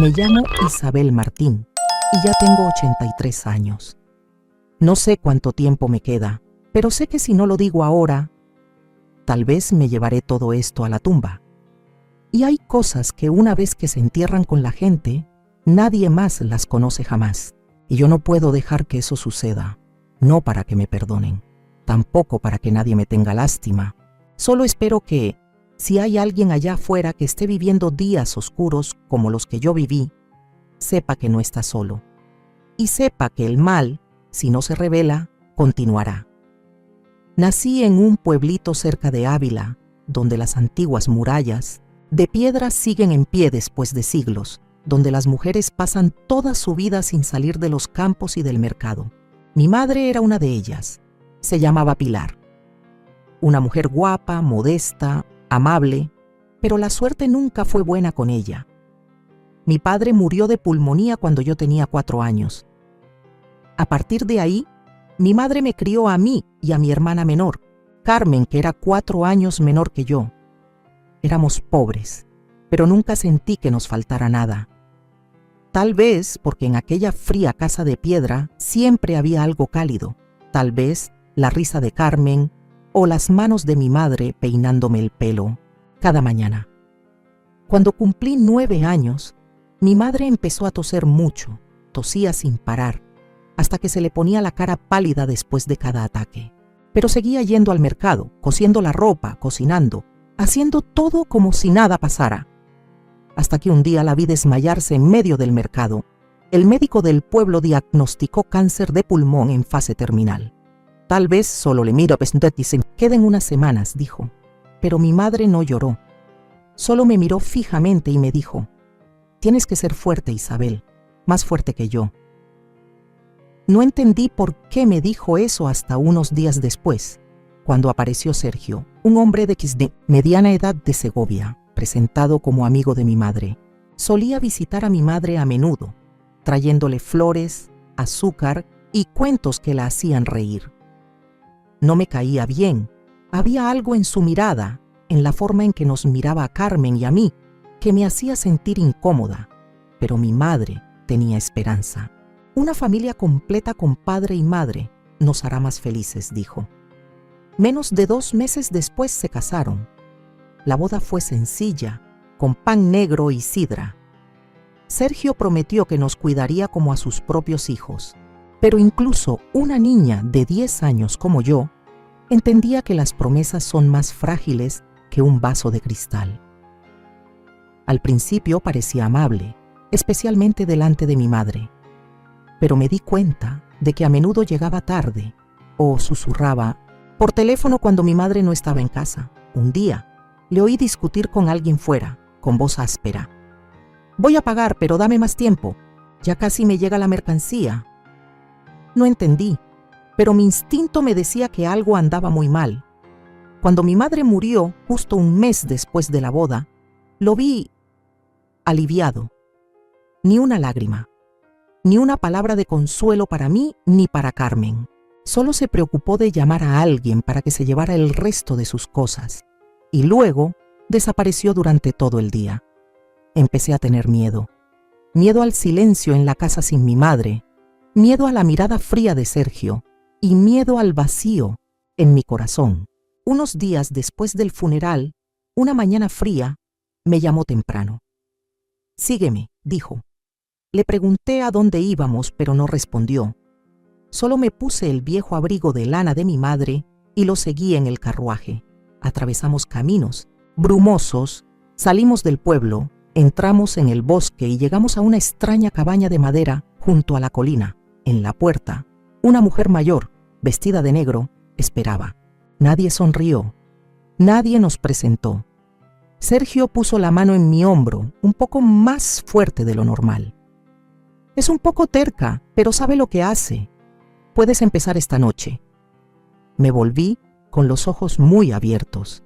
Me llamo Isabel Martín y ya tengo 83 años. No sé cuánto tiempo me queda, pero sé que si no lo digo ahora, tal vez me llevaré todo esto a la tumba. Y hay cosas que una vez que se entierran con la gente, nadie más las conoce jamás. Y yo no puedo dejar que eso suceda, no para que me perdonen, tampoco para que nadie me tenga lástima. Solo espero que, si hay alguien allá afuera que esté viviendo días oscuros como los que yo viví, sepa que no está solo. Y sepa que el mal, si no se revela, continuará. Nací en un pueblito cerca de Ávila, donde las antiguas murallas de piedra siguen en pie después de siglos, donde las mujeres pasan toda su vida sin salir de los campos y del mercado. Mi madre era una de ellas. Se llamaba Pilar. Una mujer guapa, modesta, amable, pero la suerte nunca fue buena con ella. Mi padre murió de pulmonía cuando yo tenía 4 años. A partir de ahí, mi madre me crió a mí y a mi hermana menor, Carmen, que era 4 años menor que yo. Éramos pobres, pero nunca sentí que nos faltara nada. Tal vez porque en aquella fría casa de piedra siempre había algo cálido. Tal vez la risa de Carmen o las manos de mi madre peinándome el pelo cada mañana. Cuando cumplí 9 años, mi madre empezó a toser mucho, tosía sin parar, hasta que se le ponía la cara pálida después de cada ataque. Pero seguía yendo al mercado, cosiendo la ropa, cocinando, haciendo todo como si nada pasara. Hasta que un día la vi desmayarse en medio del mercado. El médico del pueblo diagnosticó cáncer de pulmón en fase terminal. Tal vez solo le miro y se queden unas semanas, dijo. Pero mi madre no lloró. Solo me miró fijamente y me dijo: tienes que ser fuerte, Isabel, más fuerte que yo. No entendí por qué me dijo eso hasta unos días después, cuando apareció Sergio, un hombre de mediana edad de Segovia, presentado como amigo de mi madre. Solía visitar a mi madre a menudo, trayéndole flores, azúcar y cuentos que la hacían reír. No me caía bien. Había algo en su mirada, en la forma en que nos miraba a Carmen y a mí, que me hacía sentir incómoda. Pero mi madre tenía esperanza. Una familia completa con padre y madre nos hará más felices, dijo. Menos de 2 meses después se casaron. La boda fue sencilla, con pan negro y sidra. Sergio prometió que nos cuidaría como a sus propios hijos, pero incluso una niña de 10 años como yo entendía que las promesas son más frágiles que un vaso de cristal. Al principio parecía amable, especialmente delante de mi madre, pero me di cuenta de que a menudo llegaba tarde o susurraba por teléfono cuando mi madre no estaba en casa. Un día le oí discutir con alguien fuera, con voz áspera. Voy a pagar, pero dame más tiempo. Ya casi me llega la mercancía. No entendí, pero mi instinto me decía que algo andaba muy mal. Cuando mi madre murió, justo un mes después de la boda, lo vi aliviado. Ni una lágrima, ni una palabra de consuelo para mí ni para Carmen. Solo se preocupó de llamar a alguien para que se llevara el resto de sus cosas. Y luego desapareció durante todo el día. Empecé a tener miedo. Miedo al silencio en la casa sin mi madre, miedo a la mirada fría de Sergio y miedo al vacío en mi corazón. Unos días después del funeral, una mañana fría, me llamó temprano. Sígueme, dijo. Le pregunté a dónde íbamos, pero no respondió. Solo me puse el viejo abrigo de lana de mi madre y lo seguí en el carruaje. Atravesamos caminos brumosos, salimos del pueblo, entramos en el bosque y llegamos a una extraña cabaña de madera junto a la colina. En la puerta, una mujer mayor, vestida de negro, esperaba. Nadie sonrió. Nadie nos presentó. Sergio puso la mano en mi hombro, un poco más fuerte de lo normal. Es un poco terca, pero sabe lo que hace. Puedes empezar esta noche. Me volví con los ojos muy abiertos.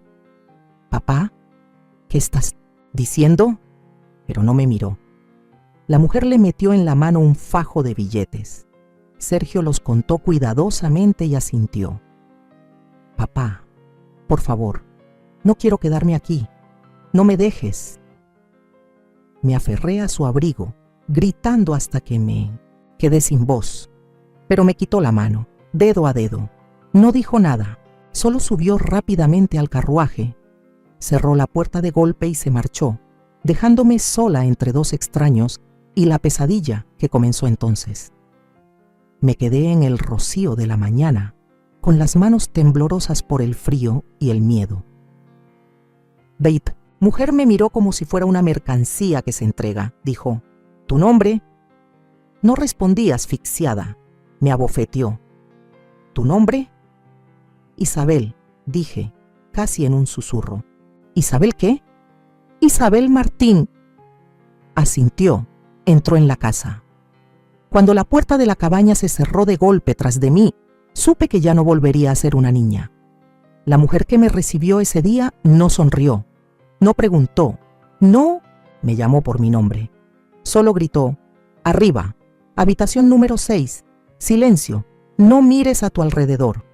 Papá, ¿qué estás diciendo? Pero no me miró. La mujer le metió en la mano un fajo de billetes. Sergio los contó cuidadosamente y asintió. Papá, por favor, no quiero quedarme aquí. No me dejes. Me aferré a su abrigo, gritando hasta que me quedé sin voz. Pero me quitó la mano, dedo a dedo. No dijo nada, solo subió rápidamente al carruaje, cerró la puerta de golpe y se marchó, dejándome sola entre dos extraños y la pesadilla que comenzó entonces. Me quedé en el rocío de la mañana, con las manos temblorosas por el frío y el miedo. Beit, mujer, me miró como si fuera una mercancía que se entrega. Dijo, ¿tu nombre? No respondí asfixiada. Me abofeteó. ¿Tu nombre? Isabel, dije, casi en un susurro. ¿Isabel qué? Isabel Martín. Asintió. Entró en la casa. Cuando la puerta de la cabaña se cerró de golpe tras de mí, supe que ya no volvería a ser una niña. La mujer que me recibió ese día no sonrió, no preguntó, no me llamó por mi nombre. Solo gritó, arriba, habitación número 6, silencio, no mires a tu alrededor.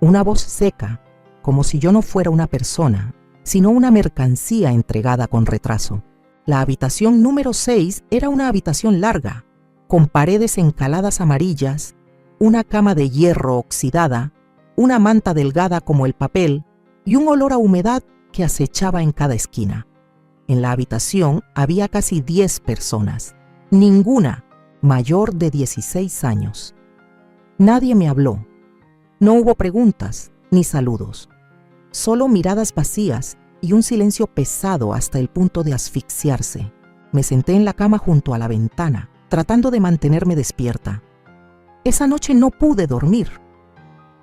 Una voz seca, como si yo no fuera una persona, sino una mercancía entregada con retraso. La habitación número 6 era una habitación larga, con paredes encaladas amarillas, una cama de hierro oxidada, una manta delgada como el papel y un olor a humedad que acechaba en cada esquina. En la habitación había casi 10 personas, ninguna mayor de 16 años. Nadie me habló. No hubo preguntas ni saludos, solo miradas vacías y un silencio pesado hasta el punto de asfixiarse. Me senté en la cama junto a la ventana, tratando de mantenerme despierta. Esa noche no pude dormir.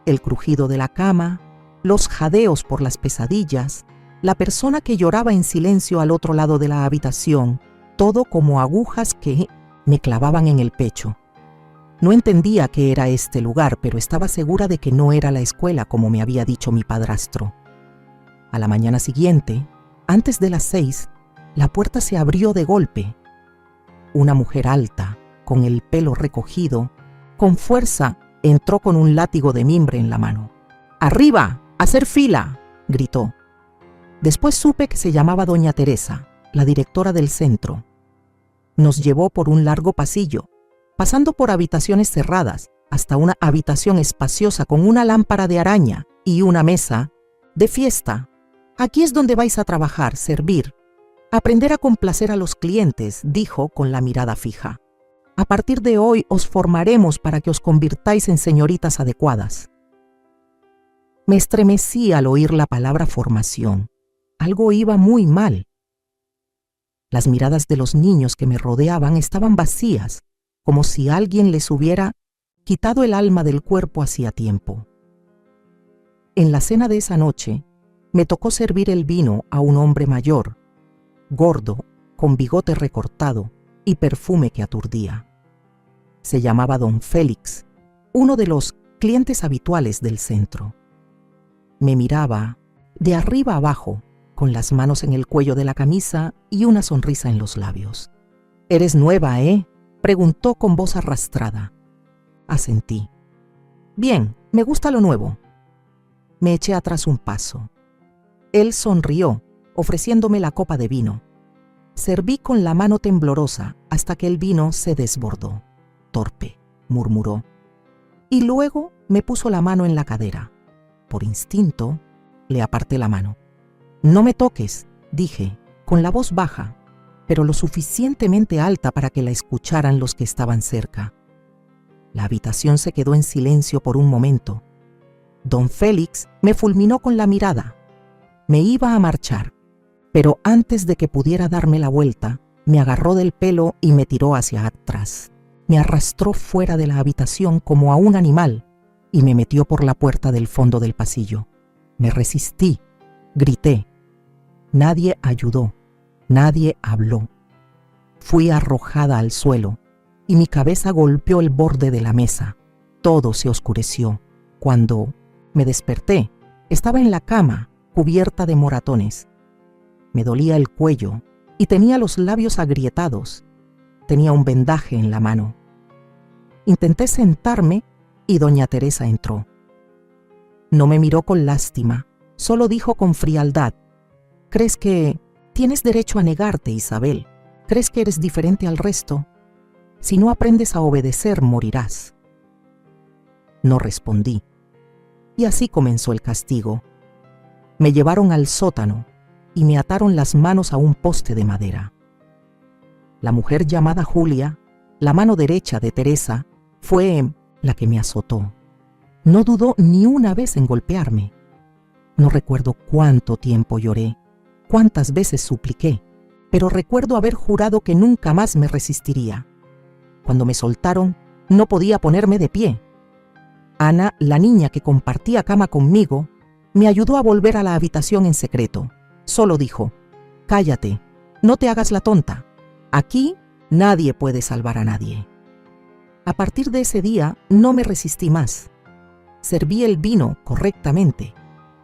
El crujido de la cama, los jadeos por las pesadillas, la persona que lloraba en silencio al otro lado de la habitación, todo como agujas que me clavaban en el pecho. No entendía qué era este lugar, pero estaba segura de que no era la escuela como me había dicho mi padrastro. A la mañana siguiente, antes de las 6, la puerta se abrió de golpe. Una mujer alta, con el pelo recogido, con fuerza, entró con un látigo de mimbre en la mano. ¡Arriba! ¡Hacer fila!, gritó. Después supe que se llamaba doña Teresa, la directora del centro. Nos llevó por un largo pasillo, pasando por habitaciones cerradas, hasta una habitación espaciosa con una lámpara de araña y una mesa de fiesta. Aquí es donde vais a trabajar, servir, aprender a complacer a los clientes, dijo con la mirada fija. A partir de hoy os formaremos para que os convirtáis en señoritas adecuadas. Me estremecí al oír la palabra formación. Algo iba muy mal. Las miradas de los niños que me rodeaban estaban vacías, como si alguien les hubiera quitado el alma del cuerpo hacía tiempo. En la cena de esa noche, me tocó servir el vino a un hombre mayor, gordo, con bigote recortado y perfume que aturdía. Se llamaba Don Félix, uno de los clientes habituales del centro. Me miraba de arriba abajo, con las manos en el cuello de la camisa y una sonrisa en los labios. «¿Eres nueva, preguntó con voz arrastrada. Asentí. «Bien, me gusta lo nuevo». Me eché atrás un paso. Él sonrió, ofreciéndome la copa de vino. Serví con la mano temblorosa hasta que el vino se desbordó. «Torpe», murmuró. Y luego me puso la mano en la cadera. Por instinto, le aparté la mano. «No me toques», dije, con la voz baja, pero lo suficientemente alta para que la escucharan los que estaban cerca. La habitación se quedó en silencio por un momento. Don Félix me fulminó con la mirada. Me iba a marchar, pero antes de que pudiera darme la vuelta, me agarró del pelo y me tiró hacia atrás. Me arrastró fuera de la habitación como a un animal y me metió por la puerta del fondo del pasillo. Me resistí, grité. Nadie ayudó, nadie habló. Fui arrojada al suelo y mi cabeza golpeó el borde de la mesa. Todo se oscureció. Cuando me desperté, estaba en la cama, cubierta de moratones. Me dolía el cuello y tenía los labios agrietados. Tenía un vendaje en la mano. Intenté sentarme y doña Teresa entró. No me miró con lástima, solo dijo con frialdad: «¿Crees que tienes derecho a negarte, Isabel? ¿Crees que eres diferente al resto? Si no aprendes a obedecer, morirás. No respondí. Y así comenzó el castigo. Me llevaron al sótano y me ataron las manos a un poste de madera. La mujer llamada Julia, la mano derecha de Teresa, fue la que me azotó. No dudó ni una vez en golpearme. No recuerdo cuánto tiempo lloré, cuántas veces supliqué, pero recuerdo haber jurado que nunca más me resistiría. Cuando me soltaron, no podía ponerme de pie. Ana, la niña que compartía cama conmigo, me ayudó a volver a la habitación en secreto. Solo dijo: «Cállate, no te hagas la tonta. Aquí nadie puede salvar a nadie». A partir de ese día no me resistí más. Serví el vino correctamente.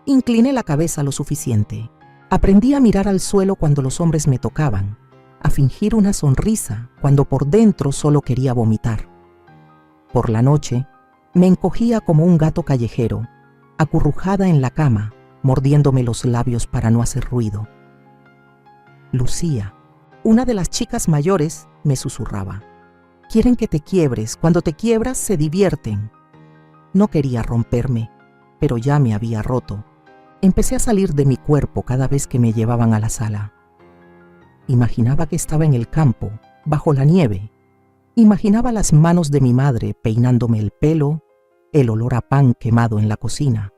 Incliné la cabeza lo suficiente. Aprendí a mirar al suelo cuando los hombres me tocaban, a fingir una sonrisa cuando por dentro solo quería vomitar. Por la noche, me encogía como un gato callejero, acurrujada en la cama, mordiéndome los labios para no hacer ruido. Lucía, una de las chicas mayores, me susurraba: «Quieren que te quiebres, cuando te quiebras se divierten». No quería romperme, pero ya me había roto. Empecé a salir de mi cuerpo cada vez que me llevaban a la sala. Imaginaba que estaba en el campo, bajo la nieve. Imaginaba las manos de mi madre peinándome el pelo, el olor a pan quemado en la cocina.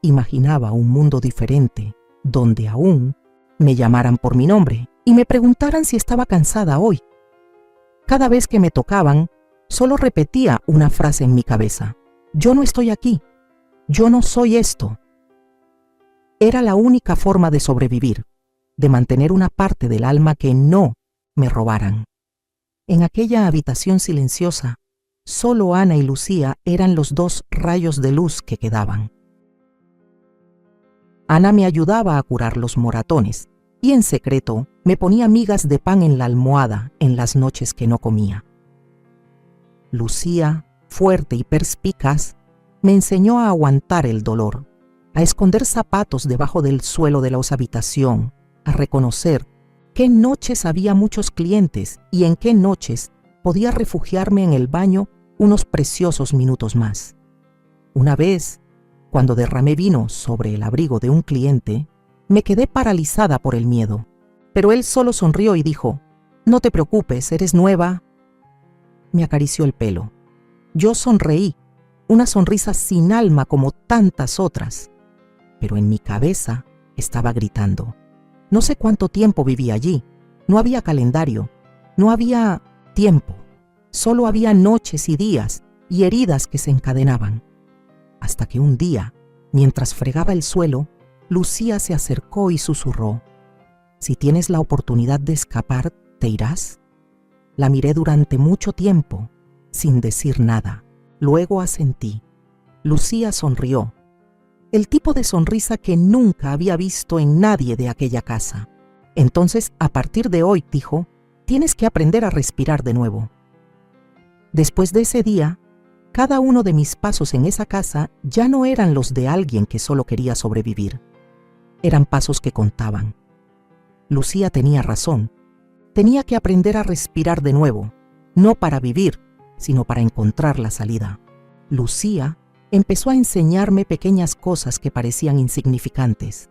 Imaginaba un mundo diferente, donde aún me llamaran por mi nombre y me preguntaran si estaba cansada hoy. Cada vez que me tocaban, solo repetía una frase en mi cabeza: «Yo no estoy aquí, yo no soy esto». Era la única forma de sobrevivir, de mantener una parte del alma que no me robaran. En aquella habitación silenciosa, solo Ana y Lucía eran los dos rayos de luz que quedaban. Ana me ayudaba a curar los moratones y en secreto me ponía migas de pan en la almohada en las noches que no comía. Lucía, fuerte y perspicaz, me enseñó a aguantar el dolor, a esconder zapatos debajo del suelo de la habitación, a reconocer qué noches había muchos clientes y en qué noches podía refugiarme en el baño unos preciosos minutos más. Una vez, cuando derramé vino sobre el abrigo de un cliente, me quedé paralizada por el miedo, pero él solo sonrió y dijo: «No te preocupes, eres nueva». Me acarició el pelo. Yo sonreí, una sonrisa sin alma como tantas otras, pero en mi cabeza estaba gritando. No sé cuánto tiempo viví allí, no había calendario, no había tiempo, solo había noches y días y heridas que se encadenaban. Hasta que un día, mientras fregaba el suelo, Lucía se acercó y susurró: «Si tienes la oportunidad de escapar, ¿te irás?». La miré durante mucho tiempo, sin decir nada. Luego asentí. Lucía sonrió, el tipo de sonrisa que nunca había visto en nadie de aquella casa. Entonces, a partir de hoy, dijo, tienes que aprender a respirar de nuevo. Después de ese día, cada uno de mis pasos en esa casa ya no eran los de alguien que solo quería sobrevivir. Eran pasos que contaban. Lucía tenía razón. Tenía que aprender a respirar de nuevo, no para vivir, sino para encontrar la salida. Lucía empezó a enseñarme pequeñas cosas que parecían insignificantes.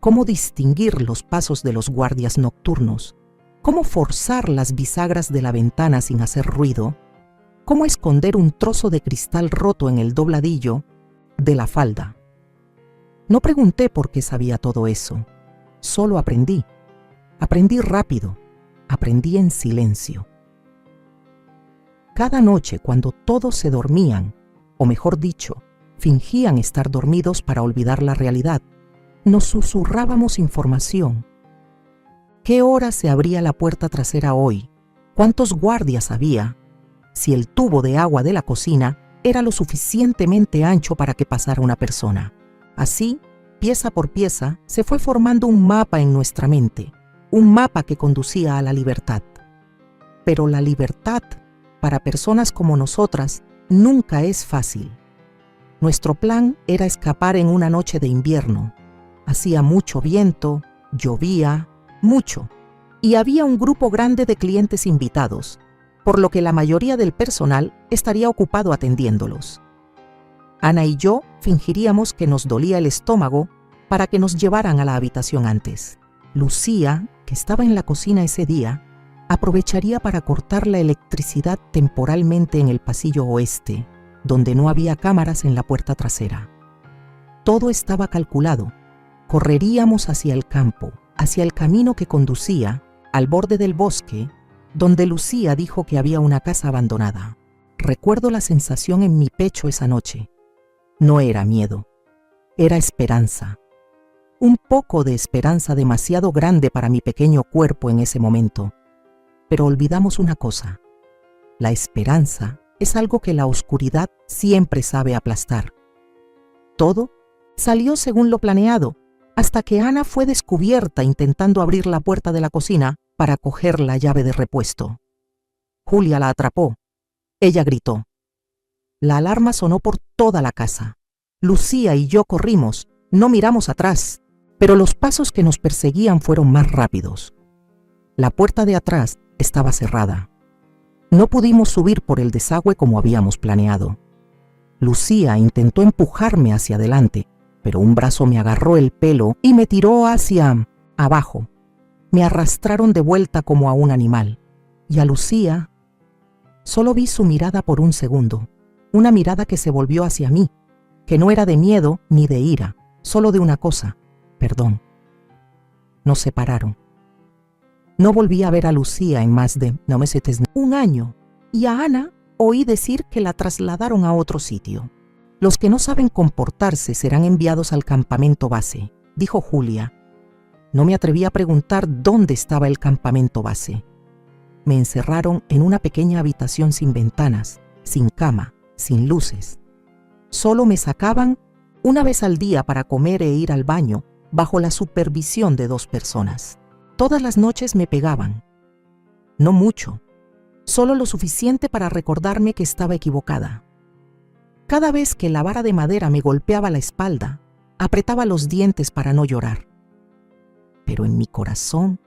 Cómo distinguir los pasos de los guardias nocturnos, cómo forzar las bisagras de la ventana sin hacer ruido, cómo esconder un trozo de cristal roto en el dobladillo de la falda. No pregunté por qué sabía todo eso, solo aprendí. Aprendí rápido, aprendí en silencio. Cada noche, cuando todos se dormían, o mejor dicho, fingían estar dormidos para olvidar la realidad, nos susurrábamos información. ¿Qué hora se abría la puerta trasera hoy? ¿Cuántos guardias había? Si el tubo de agua de la cocina era lo suficientemente ancho para que pasara una persona. Así, pieza por pieza, se fue formando un mapa en nuestra mente, un mapa que conducía a la libertad. Pero la libertad, para personas como nosotras, nunca es fácil. Nuestro plan era escapar en una noche de invierno. Hacía mucho viento, llovía, mucho. y había un grupo grande de clientes invitados, por lo que la mayoría del personal estaría ocupado atendiéndolos. Ana y yo fingiríamos que nos dolía el estómago para que nos llevaran a la habitación antes. Lucía, que estaba en la cocina ese día, aprovecharía para cortar la electricidad temporalmente en el pasillo oeste, donde no había cámaras en la puerta trasera. Todo estaba calculado. Correríamos hacia el campo, hacia el camino que conducía al borde del bosque, donde Lucía dijo que había una casa abandonada. Recuerdo la sensación en mi pecho esa noche. No era miedo, era esperanza. Un poco de esperanza demasiado grande para mi pequeño cuerpo en ese momento. Pero olvidamos una cosa. La esperanza es algo que la oscuridad siempre sabe aplastar. Todo salió según lo planeado, hasta que Ana fue descubierta intentando abrir la puerta de la cocina para coger la llave de repuesto. Julia la atrapó. Ella gritó. La alarma sonó por toda la casa. Lucía y yo corrimos, no miramos atrás, pero los pasos que nos perseguían fueron más rápidos. La puerta de atrás estaba cerrada. No pudimos subir por el desagüe como habíamos planeado. Lucía intentó empujarme hacia adelante, pero un brazo me agarró el pelo y me tiró hacia abajo. Me arrastraron de vuelta como a un animal. Y a Lucía solo vi su mirada por un segundo, una mirada que se volvió hacia mí, que no era de miedo ni de ira, solo de una cosa, perdón. Nos separaron. No volví a ver a Lucía en más de un año, y a Ana oí decir que la trasladaron a otro sitio. Los que no saben comportarse serán enviados al campamento base, dijo Julia. No me atreví a preguntar dónde estaba el campamento base. Me encerraron en una pequeña habitación sin ventanas, sin cama, sin luces. Solo me sacaban una vez al día para comer e ir al baño, bajo la supervisión de 2 personas. Todas las noches me pegaban. No mucho, solo lo suficiente para recordarme que estaba equivocada. Cada vez que la vara de madera me golpeaba la espalda, apretaba los dientes para no llorar. Pero en mi corazón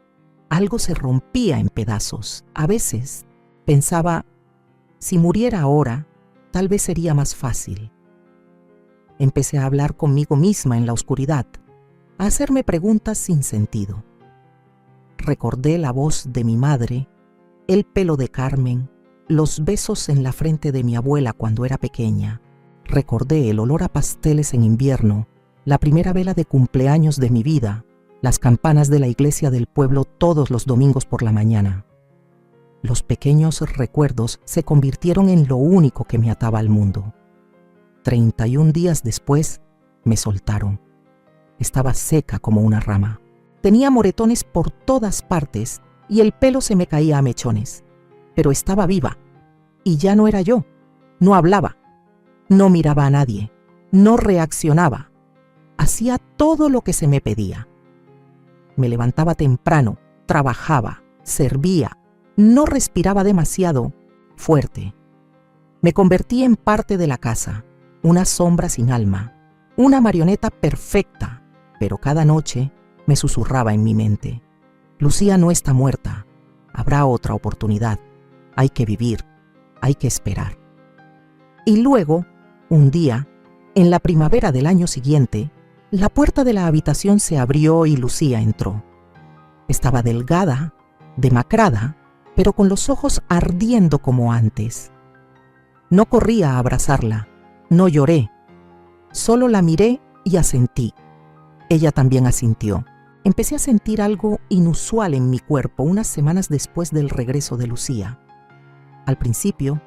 algo se rompía en pedazos. A veces pensaba, si muriera ahora, tal vez sería más fácil. Empecé a hablar conmigo misma en la oscuridad, a hacerme preguntas sin sentido. Recordé la voz de mi madre, el pelo de Carmen, los besos en la frente de mi abuela cuando era pequeña. Recordé el olor a pasteles en invierno, la primera vela de cumpleaños de mi vida, las campanas de la iglesia del pueblo todos los domingos por la mañana. Los pequeños recuerdos se convirtieron en lo único que me ataba al mundo. 31 días después, me soltaron. Estaba seca como una rama. Tenía moretones por todas partes y el pelo se me caía a mechones. Pero estaba viva. Y ya no era yo. No hablaba. No miraba a nadie. No reaccionaba. Hacía todo lo que se me pedía. Me levantaba temprano, trabajaba, servía. No respiraba demasiado fuerte. Me convertí en parte de la casa, una sombra sin alma, una marioneta perfecta, pero cada noche me susurraba en mi mente: Lucía no está muerta, habrá otra oportunidad, hay que vivir, hay que esperar. Y luego, un día, en la primavera del año siguiente, la puerta de la habitación se abrió y Lucía entró. Estaba delgada, demacrada, pero con los ojos ardiendo como antes. No corrí a abrazarla, no lloré, solo la miré y asentí. Ella también asintió. Empecé a sentir algo inusual en mi cuerpo unas semanas después del regreso de Lucía. Al principio,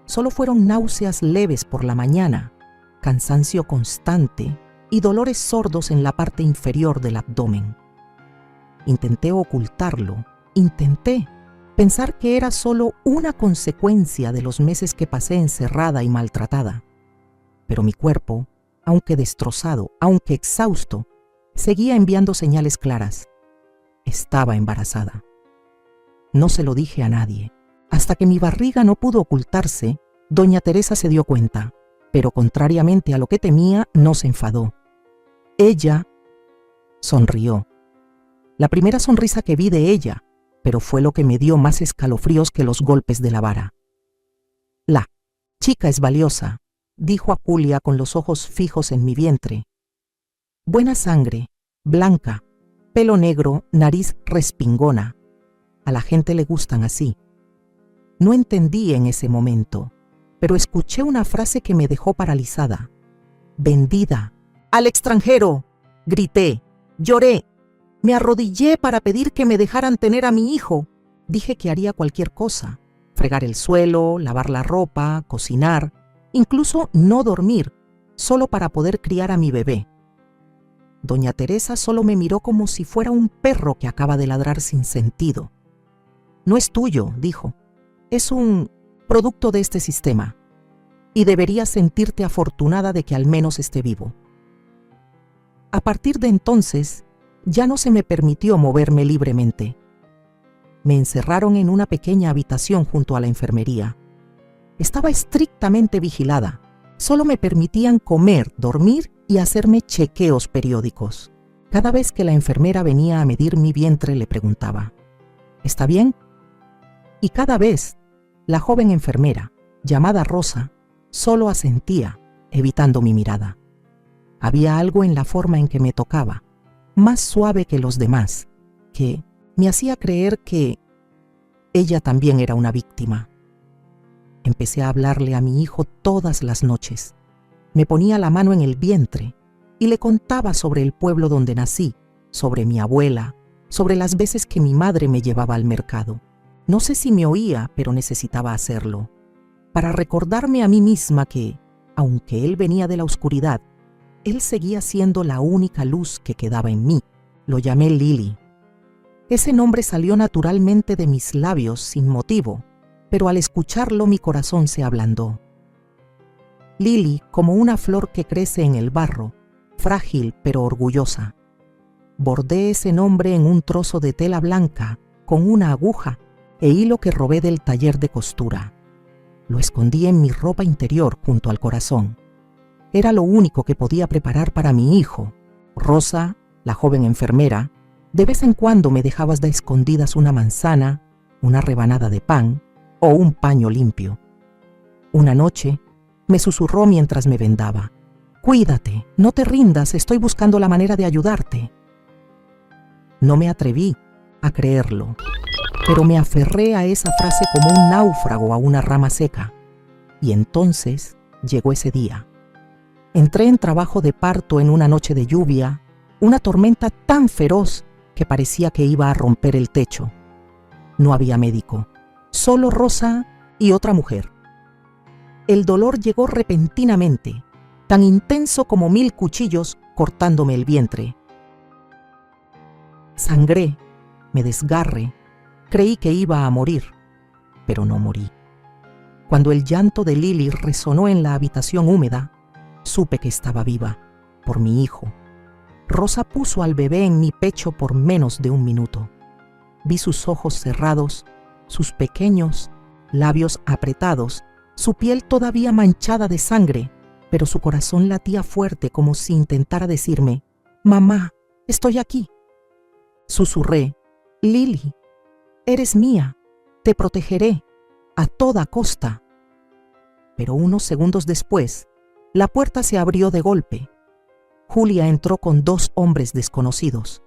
solo fueron náuseas leves por la mañana, cansancio constante y dolores sordos en la parte inferior del abdomen. Intenté ocultarlo, intenté pensar que era solo una consecuencia de los meses que pasé encerrada y maltratada. Pero mi cuerpo, aunque destrozado, aunque exhausto, seguía enviando señales claras. Estaba embarazada. No se lo dije a nadie. Hasta que mi barriga no pudo ocultarse, doña Teresa se dio cuenta, pero contrariamente a lo que temía, no se enfadó. Ella sonrió. La primera sonrisa que vi de ella, pero fue lo que me dio más escalofríos que los golpes de la vara. La chica es valiosa, dijo a Julia con los ojos fijos en mi vientre. Buena sangre, blanca, pelo negro, nariz respingona. A la gente le gustan así. No entendí en ese momento, pero escuché una frase que me dejó paralizada. Vendida. ¡Al extranjero! Grité, lloré. Me arrodillé para pedir que me dejaran tener a mi hijo. Dije que haría cualquier cosa. Fregar el suelo, lavar la ropa, cocinar, incluso no dormir, solo para poder criar a mi bebé. Doña Teresa solo me miró como si fuera un perro que acaba de ladrar sin sentido. No es tuyo, dijo. Es un producto de este sistema. Y deberías sentirte afortunada de que al menos esté vivo. A partir de entonces, ya no se me permitió moverme libremente. Me encerraron en una pequeña habitación junto a la enfermería. Estaba estrictamente vigilada. Solo me permitían comer, dormir y hacerme chequeos periódicos. Cada vez que la enfermera venía a medir mi vientre le preguntaba, ¿está bien? Y cada vez, la joven enfermera, llamada Rosa, solo asentía, evitando mi mirada. Había algo en la forma en que me tocaba, más suave que los demás, que me hacía creer que ella también era una víctima. Empecé a hablarle a mi hijo todas las noches. Me ponía la mano en el vientre y le contaba sobre el pueblo donde nací, sobre mi abuela, sobre las veces que mi madre me llevaba al mercado. No sé si me oía, pero necesitaba hacerlo, para recordarme a mí misma que, aunque él venía de la oscuridad, él seguía siendo la única luz que quedaba en mí. Lo llamé Lily. Ese nombre salió naturalmente de mis labios sin motivo, pero al escucharlo mi corazón se ablandó. Lily, como una flor que crece en el barro, frágil pero orgullosa. Bordé ese nombre en un trozo de tela blanca con una aguja e hilo que robé del taller de costura. Lo escondí en mi ropa interior junto al corazón. Era lo único que podía preparar para mi hijo. Rosa, la joven enfermera, de vez en cuando me dejaba de escondidas una manzana, una rebanada de pan o un paño limpio. Una noche, me susurró mientras me vendaba. «Cuídate, no te rindas, estoy buscando la manera de ayudarte». No me atreví a creerlo, pero me aferré a esa frase como un náufrago a una rama seca. Y entonces llegó ese día. Entré en trabajo de parto en una noche de lluvia, una tormenta tan feroz que parecía que iba a romper el techo. No había médico, solo Rosa y otra mujer. El dolor llegó repentinamente, tan intenso como 1000 cuchillos cortándome el vientre. Sangré, me desgarré, creí que iba a morir, pero no morí. Cuando el llanto de Lily resonó en la habitación húmeda, supe que estaba viva, por mi hijo. Rosa puso al bebé en mi pecho por menos de 1 minuto. Vi sus ojos cerrados, sus pequeños labios apretados, su piel todavía manchada de sangre, pero su corazón latía fuerte como si intentara decirme, «Mamá, estoy aquí». Susurré, «Lily, eres mía, te protegeré, a toda costa». Pero unos segundos después, la puerta se abrió de golpe. Julia entró con 2 hombres desconocidos.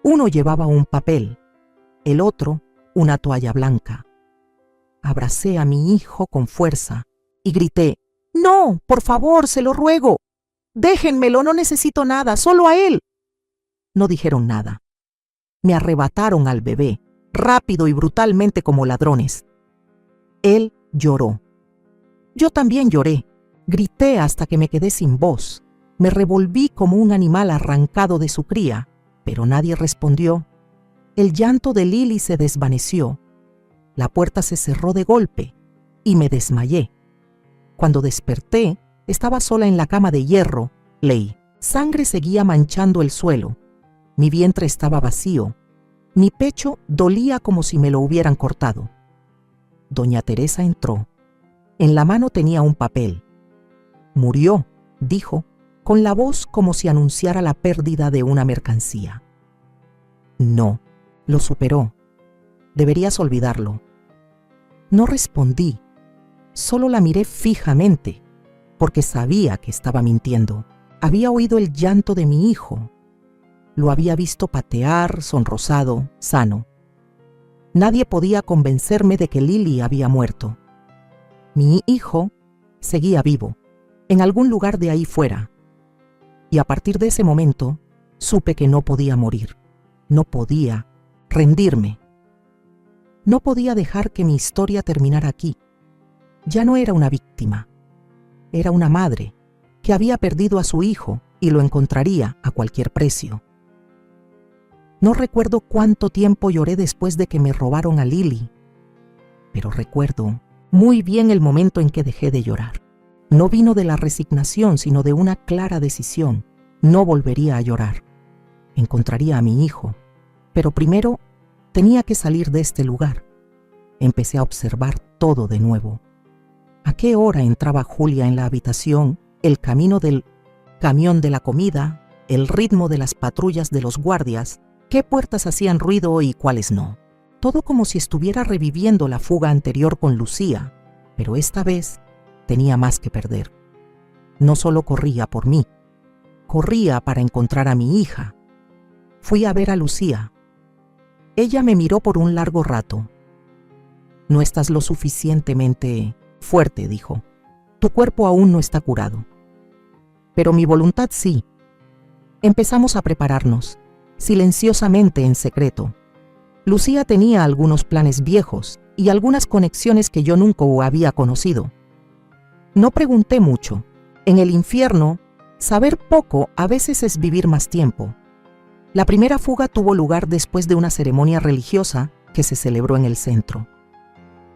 Uno llevaba un papel, el otro una toalla blanca. Abracé a mi hijo con fuerza y grité, «No, por favor, se lo ruego. Déjenmelo, no necesito nada, solo a él». No dijeron nada. Me arrebataron al bebé, rápido y brutalmente como ladrones. Él lloró. Yo también lloré. Grité hasta que me quedé sin voz. Me revolví como un animal arrancado de su cría, pero nadie respondió. El llanto de Lily se desvaneció. La puerta se cerró de golpe y me desmayé. Cuando desperté, estaba sola en la cama de hierro. Leí. Sangre seguía manchando el suelo. Mi vientre estaba vacío. Mi pecho dolía como si me lo hubieran cortado. Doña Teresa entró. En la mano tenía un papel. «Murió», dijo, con la voz como si anunciara la pérdida de una mercancía. No, lo superó. Deberías olvidarlo. No respondí, solo la miré fijamente, porque sabía que estaba mintiendo. Había oído el llanto de mi hijo. Lo había visto patear, sonrosado, sano. Nadie podía convencerme de que Lily había muerto. Mi hijo seguía vivo, en algún lugar de ahí fuera. Y a partir de ese momento, supe que no podía morir. No podía rendirme. No podía dejar que mi historia terminara aquí. Ya no era una víctima. Era una madre que había perdido a su hijo y lo encontraría a cualquier precio. No recuerdo cuánto tiempo lloré después de que me robaron a Lily, pero recuerdo muy bien el momento en que dejé de llorar. No vino de la resignación, sino de una clara decisión. No volvería a llorar. Encontraría a mi hijo, pero primero tenía que salir de este lugar. Empecé a observar todo de nuevo. ¿A qué hora entraba Julia en la habitación? El camino del camión de la comida, el ritmo de las patrullas de los guardias, qué puertas hacían ruido y cuáles no. Todo como si estuviera reviviendo la fuga anterior con Lucía, pero esta vez tenía más que perder. No solo corría por mí, corría para encontrar a mi hija. Fui a ver a Lucía. Ella me miró por un largo rato. No estás lo suficientemente fuerte, dijo. Tu cuerpo aún no está curado. Pero mi voluntad sí. Empezamos a prepararnos, silenciosamente en secreto. Lucía tenía algunos planes viejos y algunas conexiones que yo nunca había conocido. No pregunté mucho. En el infierno, saber poco a veces es vivir más tiempo. La primera fuga tuvo lugar después de una ceremonia religiosa que se celebró en el centro.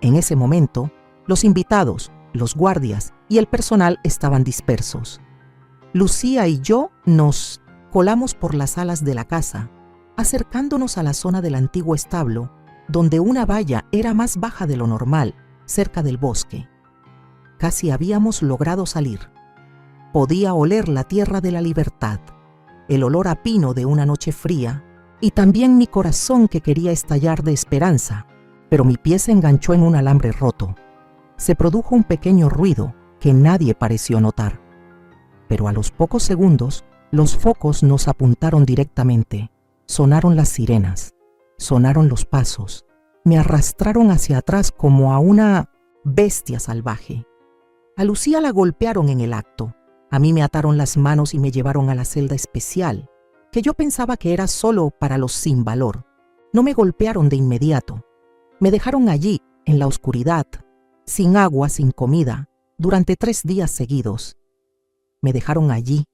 En ese momento, los invitados, los guardias y el personal estaban dispersos. Lucía y yo nos colamos por las alas de la casa, acercándonos a la zona del antiguo establo, donde una valla era más baja de lo normal, cerca del bosque. Casi habíamos logrado salir. Podía oler la tierra de la libertad, el olor a pino de una noche fría, y también mi corazón que quería estallar de esperanza, pero mi pie se enganchó en un alambre roto. Se produjo un pequeño ruido que nadie pareció notar. Pero a los pocos segundos, los focos nos apuntaron directamente. Sonaron las sirenas, sonaron los pasos, me arrastraron hacia atrás como a una bestia salvaje. A Lucía la golpearon en el acto. A mí me ataron las manos y me llevaron a la celda especial, que yo pensaba que era solo para los sin valor. No me golpearon de inmediato. Me dejaron allí, en la oscuridad, sin agua, sin comida, durante 3 días seguidos. Me dejaron allí,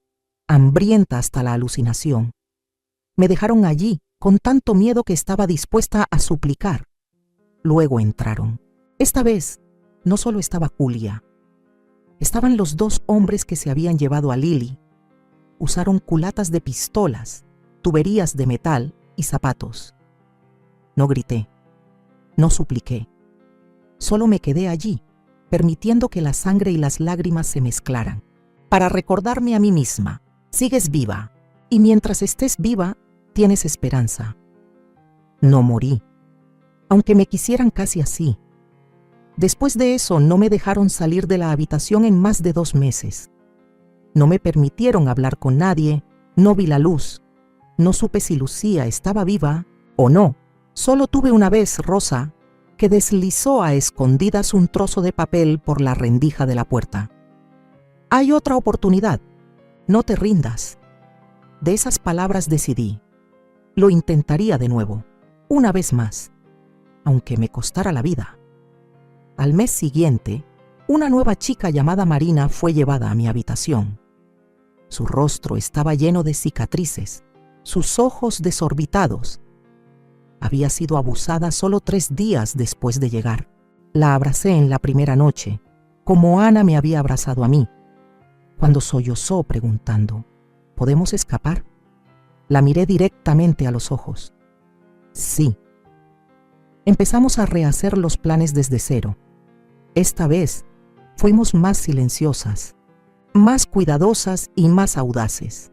hambrienta hasta la alucinación. Me dejaron allí, con tanto miedo que estaba dispuesta a suplicar. Luego entraron. Esta vez, no solo estaba Julia. Estaban los 2 hombres que se habían llevado a Lily. Usaron culatas de pistolas, tuberías de metal y zapatos. No grité, no supliqué. Solo me quedé allí, permitiendo que la sangre y las lágrimas se mezclaran, para recordarme a mí misma, sigues viva, y mientras estés viva, tienes esperanza. No morí, aunque me quisieran casi así. Después de eso, no me dejaron salir de la habitación en más de 2 meses. No me permitieron hablar con nadie, no vi la luz. No supe si Lucía estaba viva o no. Solo tuve una vez Rosa, que deslizó a escondidas un trozo de papel por la rendija de la puerta. Hay otra oportunidad. No te rindas. De esas palabras decidí. Lo intentaría de nuevo, una vez más, aunque me costara la vida. Al mes siguiente, una nueva chica llamada Marina fue llevada a mi habitación. Su rostro estaba lleno de cicatrices, sus ojos desorbitados. Había sido abusada solo 3 días después de llegar. La abracé en la primera noche, como Ana me había abrazado a mí, cuando sollozó preguntando, ¿podemos escapar? La miré directamente a los ojos. Sí. Empezamos a rehacer los planes desde cero. Esta vez fuimos más silenciosas, más cuidadosas y más audaces.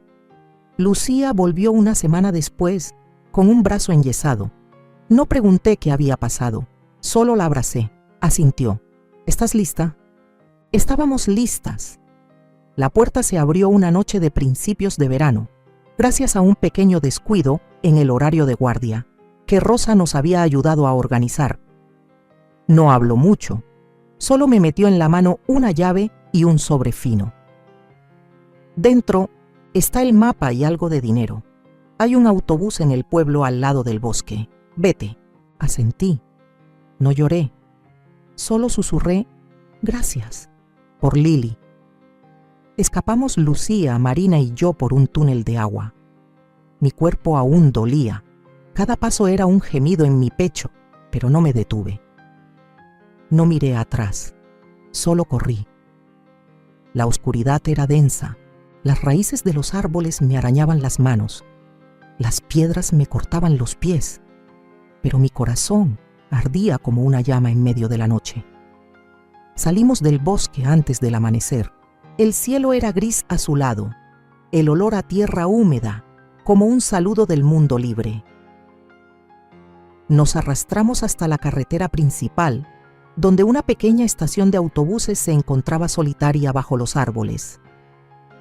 Lucía volvió una semana después con un brazo enyesado. No pregunté qué había pasado, solo la abracé. Asintió. ¿Estás lista? Estábamos listas. La puerta se abrió una noche de principios de verano, gracias a un pequeño descuido en el horario de guardia, que Rosa nos había ayudado a organizar. No habló mucho, solo me metió en la mano una llave y un sobre fino. Dentro está el mapa y algo de dinero. Hay un autobús en el pueblo al lado del bosque. Vete. Asentí. No lloré. Solo susurré, gracias, por Lili. Escapamos Lucía, Marina y yo por un túnel de agua. Mi cuerpo aún dolía. Cada paso era un gemido en mi pecho, pero no me detuve. No miré atrás, solo corrí. La oscuridad era densa. Las raíces de los árboles me arañaban las manos. Las piedras me cortaban los pies, pero mi corazón ardía como una llama en medio de la noche. Salimos del bosque antes del amanecer. El cielo era gris azulado, el olor a tierra húmeda, como un saludo del mundo libre. Nos arrastramos hasta la carretera principal, donde una pequeña estación de autobuses se encontraba solitaria bajo los árboles.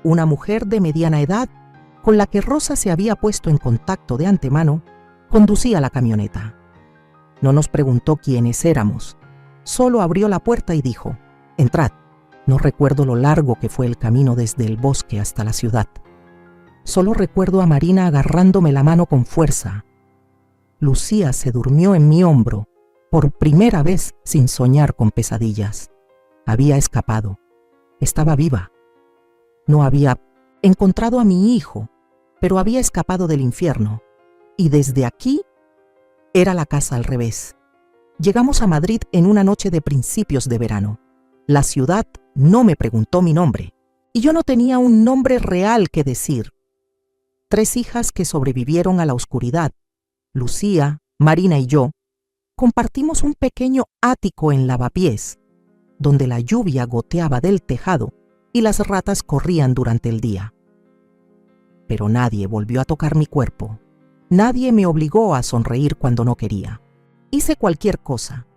Una mujer de mediana edad, con la que Rosa se había puesto en contacto de antemano, conducía la camioneta. No nos preguntó quiénes éramos, solo abrió la puerta y dijo, «Entrad». No recuerdo lo largo que fue el camino desde el bosque hasta la ciudad. Solo recuerdo a Marina agarrándome la mano con fuerza. Lucía se durmió en mi hombro, por primera vez sin soñar con pesadillas. Había escapado. Estaba viva. No había encontrado a mi hijo, pero había escapado del infierno. Y desde aquí era la casa al revés. Llegamos a Madrid en una noche de principios de verano. La ciudad no me preguntó mi nombre, y yo no tenía un nombre real que decir. 3 hijas que sobrevivieron a la oscuridad, Lucía, Marina y yo, compartimos un pequeño ático en lavapiés, donde la lluvia goteaba del tejado y las ratas corrían durante el día. Pero nadie volvió a tocar mi cuerpo. Nadie me obligó a sonreír cuando no quería. Hice cualquier cosa.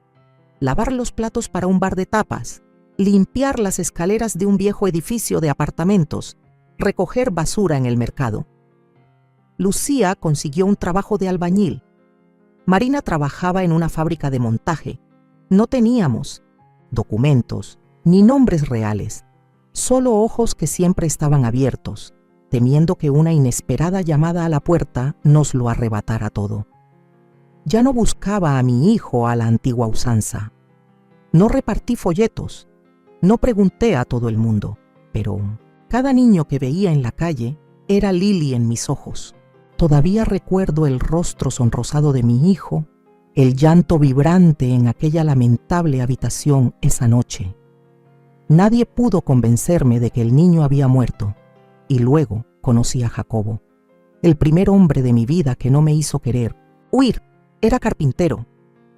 Lavar los platos para un bar de tapas, limpiar las escaleras de un viejo edificio de apartamentos, recoger basura en el mercado. Lucía consiguió un trabajo de albañil. Marina trabajaba en una fábrica de montaje. No teníamos documentos ni nombres reales, solo ojos que siempre estaban abiertos, temiendo que una inesperada llamada a la puerta nos lo arrebatara todo. Ya no buscaba a mi hijo a la antigua usanza. No repartí folletos. No pregunté a todo el mundo, pero cada niño que veía en la calle era Lili en mis ojos. Todavía recuerdo el rostro sonrosado de mi hijo, el llanto vibrante en aquella lamentable habitación esa noche. Nadie pudo convencerme de que el niño había muerto, y luego conocí a Jacobo, el primer hombre de mi vida que no me hizo querer huir. Era carpintero,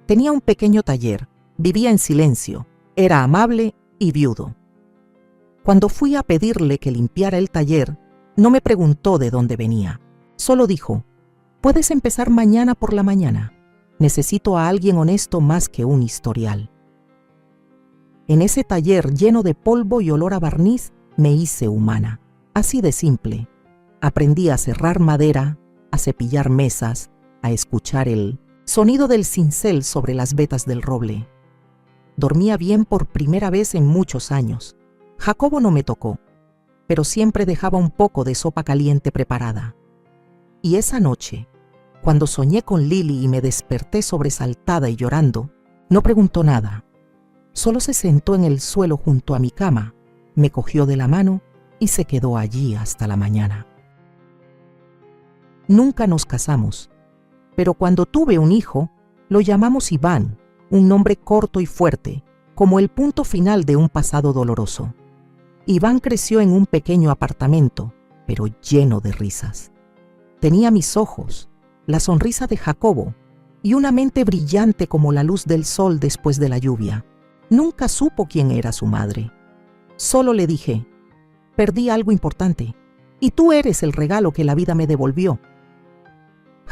tenía un pequeño taller, vivía en silencio, era amable y viudo. Cuando fui a pedirle que limpiara el taller, no me preguntó de dónde venía. Solo dijo, «Puedes empezar mañana por la mañana. Necesito a alguien honesto más que un historial». En ese taller lleno de polvo y olor a barniz, me hice humana. Así de simple. Aprendí a serrar madera, a cepillar mesas, a escuchar el sonido del cincel sobre las vetas del roble. Dormía bien por primera vez en muchos años. Jacobo no me tocó, pero siempre dejaba un poco de sopa caliente preparada. Y esa noche, cuando soñé con Lili y me desperté sobresaltada y llorando, no preguntó nada. Solo se sentó en el suelo junto a mi cama, me cogió de la mano y se quedó allí hasta la mañana. Nunca nos casamos, pero cuando tuve un hijo, lo llamamos Iván, un nombre corto y fuerte, como el punto final de un pasado doloroso. Iván creció en un pequeño apartamento, pero lleno de risas. Tenía mis ojos, la sonrisa de Jacobo y una mente brillante como la luz del sol después de la lluvia. Nunca supo quién era su madre. Solo le dije, «Perdí algo importante, y tú eres el regalo que la vida me devolvió».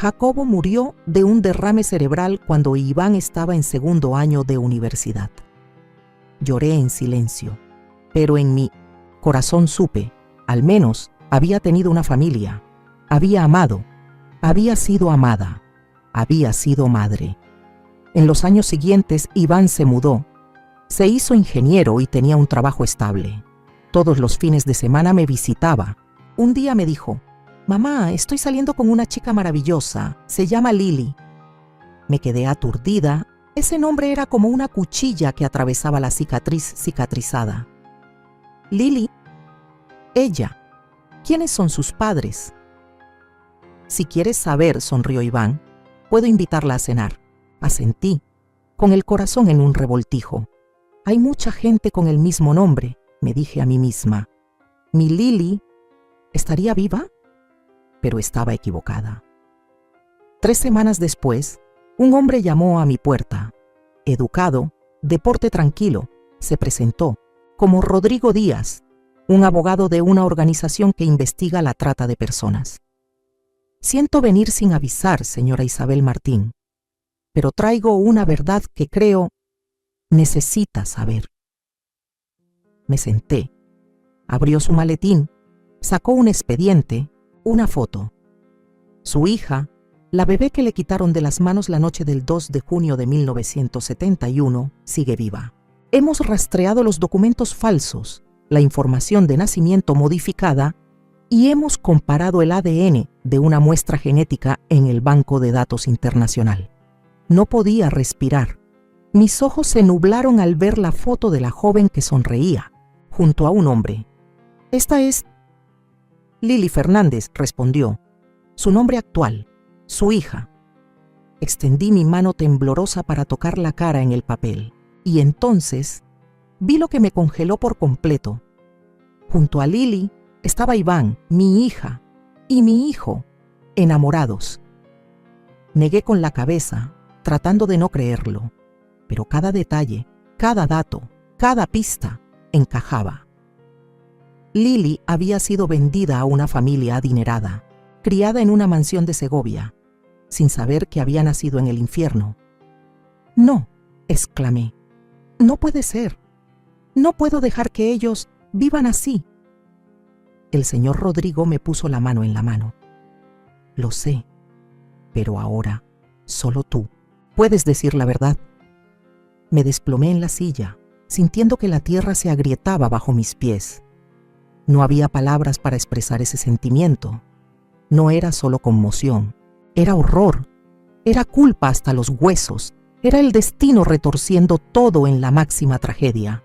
Jacobo murió de un derrame cerebral cuando Iván estaba en segundo año de universidad. Lloré en silencio, pero en mi corazón supe, al menos había tenido una familia, había amado, había sido amada, había sido madre. En los años siguientes, Iván se mudó, se hizo ingeniero y tenía un trabajo estable. Todos los fines de semana me visitaba. Un día me dijo: «Mamá, estoy saliendo con una chica maravillosa, se llama Lili». Me quedé aturdida. Ese nombre era como una cuchilla que atravesaba la cicatriz cicatrizada. Lili. Ella. ¿Quiénes son sus padres? Si quieres saber, sonrió Iván, puedo invitarla a cenar. Asentí, con el corazón en un revoltijo. Hay mucha gente con el mismo nombre, me dije a mí misma. ¿Mi Lili estaría viva? Pero estaba equivocada. 3 semanas después, un hombre llamó a mi puerta. Educado, de porte tranquilo, se presentó como Rodrigo Díaz, un abogado de una organización que investiga la trata de personas. Siento venir sin avisar, señora Isabel Martín, pero traigo una verdad que creo necesita saber. Me senté, abrió su maletín, sacó un expediente, una foto. Su hija, la bebé que le quitaron de las manos la noche del 2 de junio de 1971, sigue viva. Hemos rastreado los documentos falsos, la información de nacimiento modificada y hemos comparado el ADN de una muestra genética en el Banco de Datos Internacional. No podía respirar. Mis ojos se nublaron al ver la foto de la joven que sonreía, junto a un hombre. «Esta es Lili Fernández», respondió. «Su nombre actual, su hija». Extendí mi mano temblorosa para tocar la cara en el papel, y entonces vi lo que me congeló por completo. Junto a Lili estaba Iván, mi hija, y mi hijo, enamorados. Negué con la cabeza, tratando de no creerlo, pero cada detalle, cada dato, cada pista encajaba. Lili había sido vendida a una familia adinerada, criada en una mansión de Segovia, sin saber que había nacido en el infierno. «No», exclamé, «no puede ser. No puedo dejar que ellos vivan así». El señor Rodrigo me puso la mano en la mano. «Lo sé, pero ahora solo tú puedes decir la verdad». Me desplomé en la silla, sintiendo que la tierra se agrietaba bajo mis pies. No había palabras para expresar ese sentimiento. No era solo conmoción, era horror, era culpa hasta los huesos, era el destino retorciendo todo en la máxima tragedia.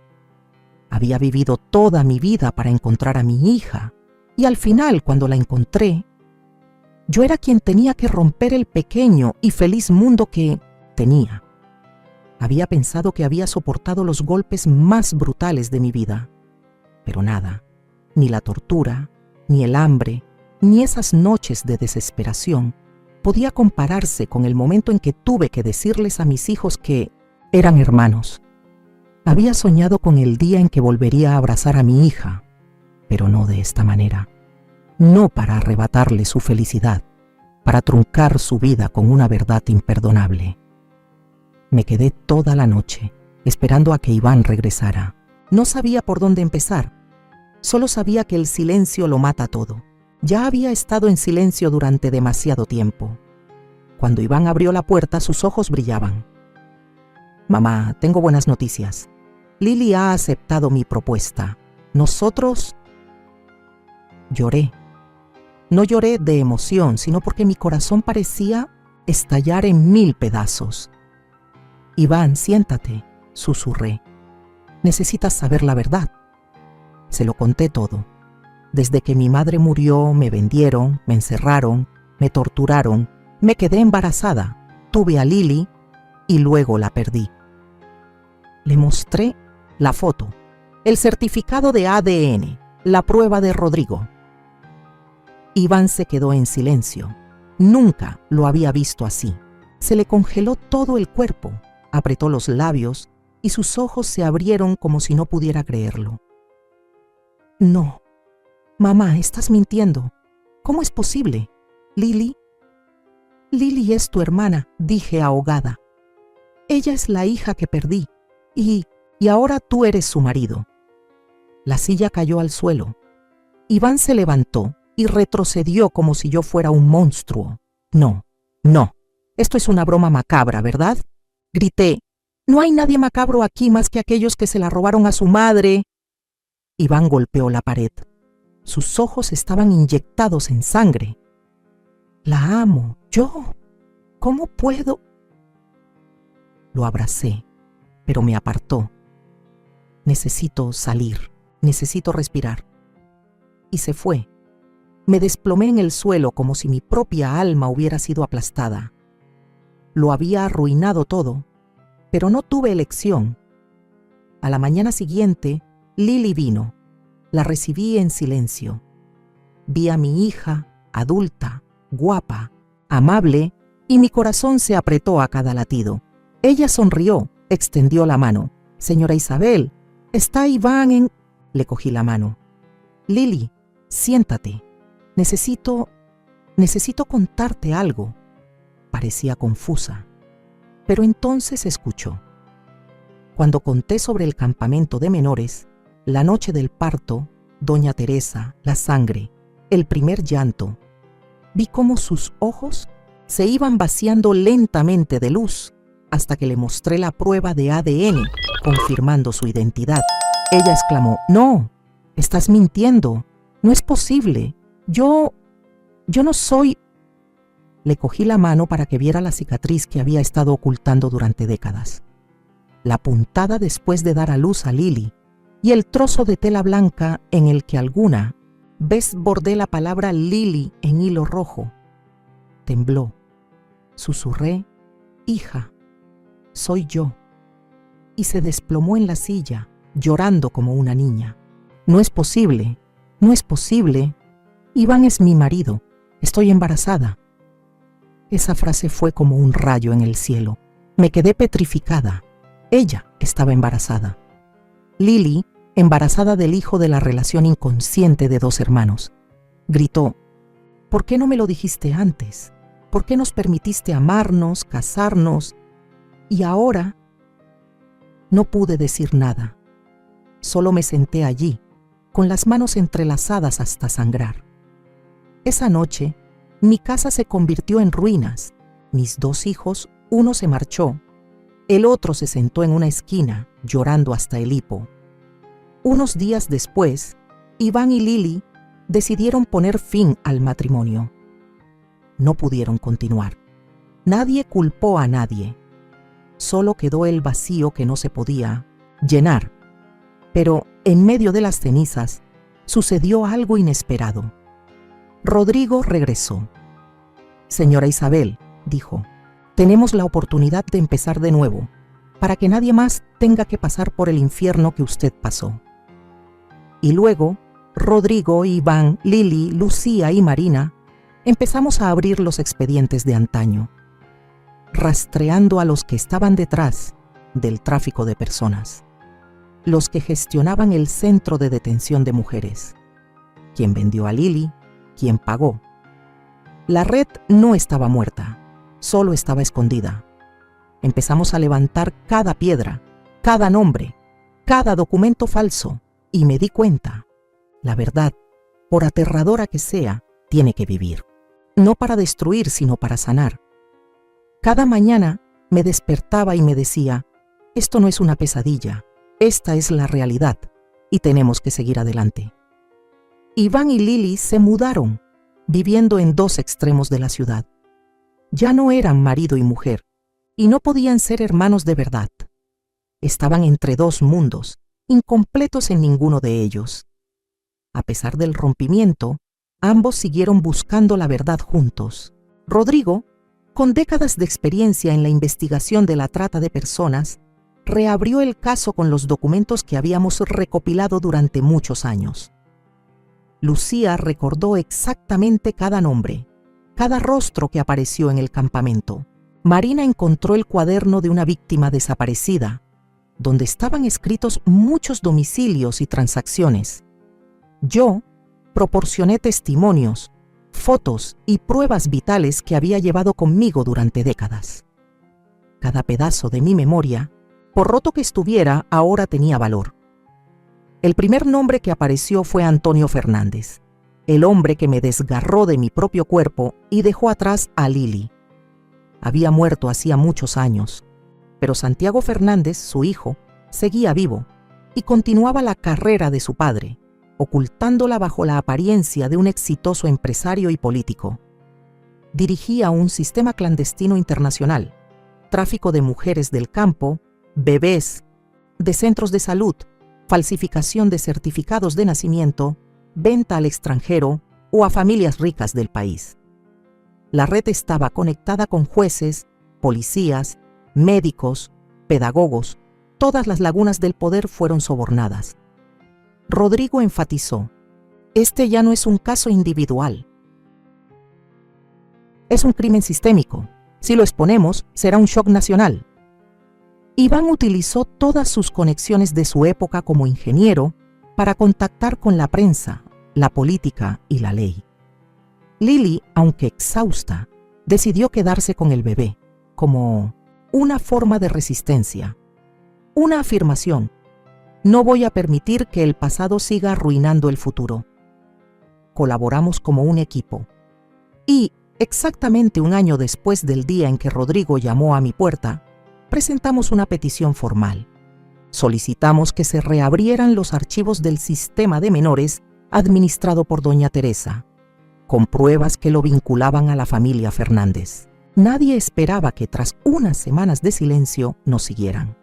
Había vivido toda mi vida para encontrar a mi hija, y al final, cuando la encontré, yo era quien tenía que romper el pequeño y feliz mundo que tenía. Había pensado que había soportado los golpes más brutales de mi vida, pero nada, ni la tortura, ni el hambre, ni esas noches de desesperación podía compararse con el momento en que tuve que decirles a mis hijos que eran hermanos. Había soñado con el día en que volvería a abrazar a mi hija, pero no de esta manera. No para arrebatarle su felicidad, para truncar su vida con una verdad imperdonable. Me quedé toda la noche, esperando a que Iván regresara. No sabía por dónde empezar. Solo sabía que el silencio lo mata todo. Ya había estado en silencio durante demasiado tiempo. Cuando Iván abrió la puerta, sus ojos brillaban. «Mamá, tengo buenas noticias. Lili ha aceptado mi propuesta. Nosotros…» Lloré. No lloré de emoción, sino porque mi corazón parecía estallar en 1000 pedazos. «Iván, siéntate», susurré. «Necesitas saber la verdad». Se lo conté todo. Desde que mi madre murió, me vendieron, me encerraron, me torturaron, me quedé embarazada, tuve a Lili y luego la perdí. Le mostré la foto, el certificado de ADN, la prueba de Rodrigo. Iván se quedó en silencio. Nunca lo había visto así. Se le congeló todo el cuerpo, apretó los labios y sus ojos se abrieron como si no pudiera creerlo. «No, mamá, estás mintiendo. ¿Cómo es posible? Lili…» Lily es tu hermana, dije ahogada. Ella es la hija que perdí y ahora tú eres su marido. La silla cayó al suelo. Iván se levantó y retrocedió como si yo fuera un monstruo. No, esto es una broma macabra, ¿verdad? Grité. No hay nadie macabro aquí más que aquellos que se la robaron a su madre. Iván golpeó la pared. Sus ojos estaban inyectados en sangre. La amo, yo. ¿Cómo puedo? Lo abracé, pero me apartó. Necesito salir, necesito respirar. Y se fue. Me desplomé en el suelo como si mi propia alma hubiera sido aplastada. Lo había arruinado todo, pero no tuve elección. A la mañana siguiente, Lily vino. La recibí en silencio. Vi a mi hija, adulta, guapa, amable, y mi corazón se apretó a cada latido. Ella sonrió, extendió la mano. Señora Isabel, ¿está Iván en...? Le cogí la mano. Lily, siéntate. Necesito contarte algo. Parecía confusa, pero entonces escuchó. Cuando conté sobre el campamento de menores, la noche del parto, doña Teresa, la sangre, el primer llanto, vi cómo sus ojos se iban vaciando lentamente de luz hasta que le mostré la prueba de ADN, confirmando su identidad. Ella exclamó, «No, estás mintiendo, no es posible, yo no soy...». Le cogí la mano para que viera la cicatriz que había estado ocultando durante décadas. La puntada después de dar a luz a Lily y el trozo de tela blanca en el que alguna vez bordé la palabra Lily en hilo rojo. Tembló. Susurré, «Hija, soy yo». Y se desplomó en la silla, llorando como una niña. «No es posible, no es posible. Iván es mi marido, estoy embarazada». Esa frase fue como un rayo en el cielo. Me quedé petrificada. Ella estaba embarazada. Lily, embarazada del hijo de la relación inconsciente de dos hermanos. Gritó, «¿Por qué no me lo dijiste antes? ¿Por qué nos permitiste amarnos, casarnos? Y ahora...». No pude decir nada. Solo me senté allí, con las manos entrelazadas hasta sangrar. Esa noche, mi casa se convirtió en ruinas. Mis dos hijos, uno se marchó, el otro se sentó en una esquina, llorando hasta el hipo. Unos días después, Iván y Lily decidieron poner fin al matrimonio. No pudieron continuar. Nadie culpó a nadie. Solo quedó el vacío que no se podía llenar. Pero en medio de las cenizas sucedió algo inesperado. Rodrigo regresó. «Señora Isabel», dijo, «tenemos la oportunidad de empezar de nuevo, para que nadie más tenga que pasar por el infierno que usted pasó». Y luego, Rodrigo, Iván, Lily, Lucía y Marina empezamos a abrir los expedientes de antaño, rastreando a los que estaban detrás del tráfico de personas, los que gestionaban el centro de detención de mujeres, quien vendió a Lily, quien pagó. La red no estaba muerta, solo estaba escondida. Empezamos a levantar cada piedra, cada nombre, cada documento falso, y me di cuenta, la verdad, por aterradora que sea, tiene que vivir. No para destruir, sino para sanar. Cada mañana me despertaba y me decía, esto no es una pesadilla, esta es la realidad, y tenemos que seguir adelante. Iván y Lily se mudaron, viviendo en dos extremos de la ciudad. Ya no eran marido y mujer, y no podían ser hermanos de verdad. Estaban entre dos mundos, incompletos en ninguno de ellos. A pesar del rompimiento, ambos siguieron buscando la verdad juntos. Rodrigo, con décadas de experiencia en la investigación de la trata de personas, reabrió el caso con los documentos que habíamos recopilado durante muchos años. Lucía recordó exactamente cada nombre, cada rostro que apareció en el campamento. Marina encontró el cuaderno de una víctima desaparecida, donde estaban escritos muchos domicilios y transacciones. Yo proporcioné testimonios, fotos y pruebas vitales que había llevado conmigo durante décadas. Cada pedazo de mi memoria, por roto que estuviera, ahora tenía valor. El primer nombre que apareció fue Antonio Fernández, el hombre que me desgarró de mi propio cuerpo y dejó atrás a Lili. Había muerto hacía muchos años, pero Santiago Fernández, su hijo, seguía vivo y continuaba la carrera de su padre, ocultándola bajo la apariencia de un exitoso empresario y político. Dirigía un sistema clandestino internacional, tráfico de mujeres del campo, bebés, de centros de salud, falsificación de certificados de nacimiento, venta al extranjero o a familias ricas del país. La red estaba conectada con jueces, policías, médicos, pedagogos. Todas las lagunas del poder fueron sobornadas. Rodrigo enfatizó: este ya no es un caso individual. Es un crimen sistémico. Si lo exponemos, será un shock nacional. Iván utilizó todas sus conexiones de su época como ingeniero para contactar con la prensa, la política y la ley. Lili, aunque exhausta, decidió quedarse con el bebé, como una forma de resistencia, una afirmación: no voy a permitir que el pasado siga arruinando el futuro. Colaboramos como un equipo. Y, exactamente un año después del día en que Rodrigo llamó a mi puerta, presentamos una petición formal. Solicitamos que se reabrieran los archivos del sistema de menores administrado por doña Teresa, con pruebas que lo vinculaban a la familia Fernández. Nadie esperaba que tras unas semanas de silencio nos siguieran.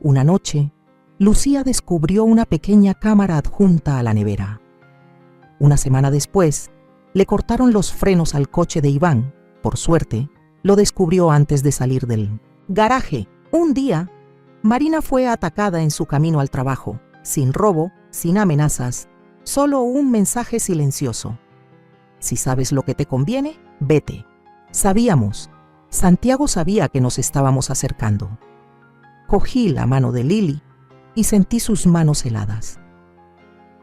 Una noche, Lucía descubrió una pequeña cámara adjunta a la nevera. Una semana después, le cortaron los frenos al coche de Iván. Por suerte, lo descubrió antes de salir del garaje. Un día, Marina fue atacada en su camino al trabajo, sin robo, sin amenazas, solo un mensaje silencioso: si sabes lo que te conviene, vete. Sabíamos, Santiago sabía que nos estábamos acercando. Cogí la mano de Lili y sentí sus manos heladas.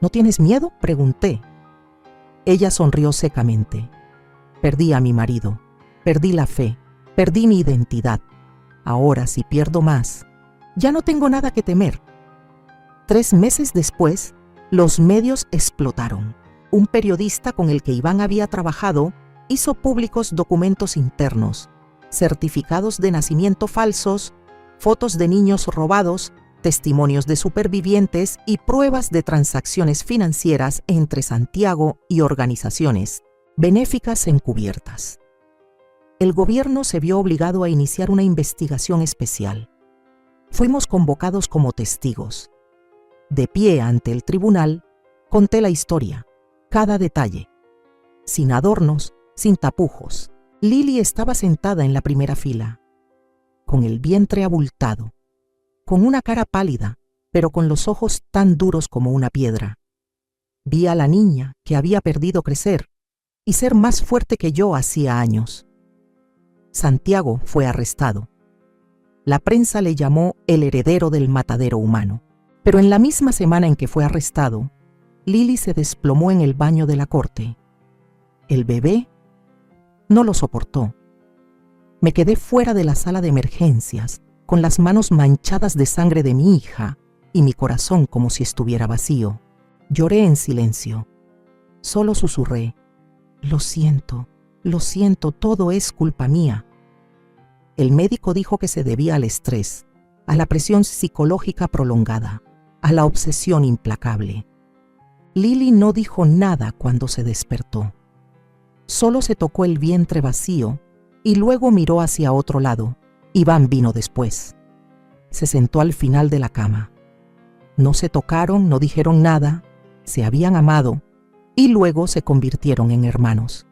¿No tienes miedo?, pregunté. Ella sonrió secamente. Perdí a mi marido, perdí la fe, perdí mi identidad. Ahora, si pierdo más, ya no tengo nada que temer. 3 meses después, los medios explotaron. Un periodista con el que Iván había trabajado hizo públicos documentos internos, certificados de nacimiento falsos, fotos de niños robados, testimonios de supervivientes y pruebas de transacciones financieras entre Santiago y organizaciones benéficas encubiertas. El gobierno se vio obligado a iniciar una investigación especial. Fuimos convocados como testigos. De pie ante el tribunal, conté la historia, cada detalle, sin adornos, sin tapujos. Lili estaba sentada en la primera fila, con el vientre abultado, con una cara pálida, pero con los ojos tan duros como una piedra. Vi a la niña que había perdido crecer y ser más fuerte que yo hacía años. Santiago fue arrestado. La prensa le llamó el heredero del matadero humano. Pero en la misma semana en que fue arrestado, Lili se desplomó en el baño de la corte. El bebé no lo soportó. Me quedé fuera de la sala de emergencias, con las manos manchadas de sangre de mi hija y mi corazón como si estuviera vacío. Lloré en silencio. Solo susurré: lo siento, todo es culpa mía. El médico dijo que se debía al estrés, a la presión psicológica prolongada, a la obsesión implacable. Lili no dijo nada cuando se despertó. Solo se tocó el vientre vacío y luego miró hacia otro lado. Iván vino después. Se sentó al final de la cama. No se tocaron, no dijeron nada, se habían amado y luego se convirtieron en hermanos.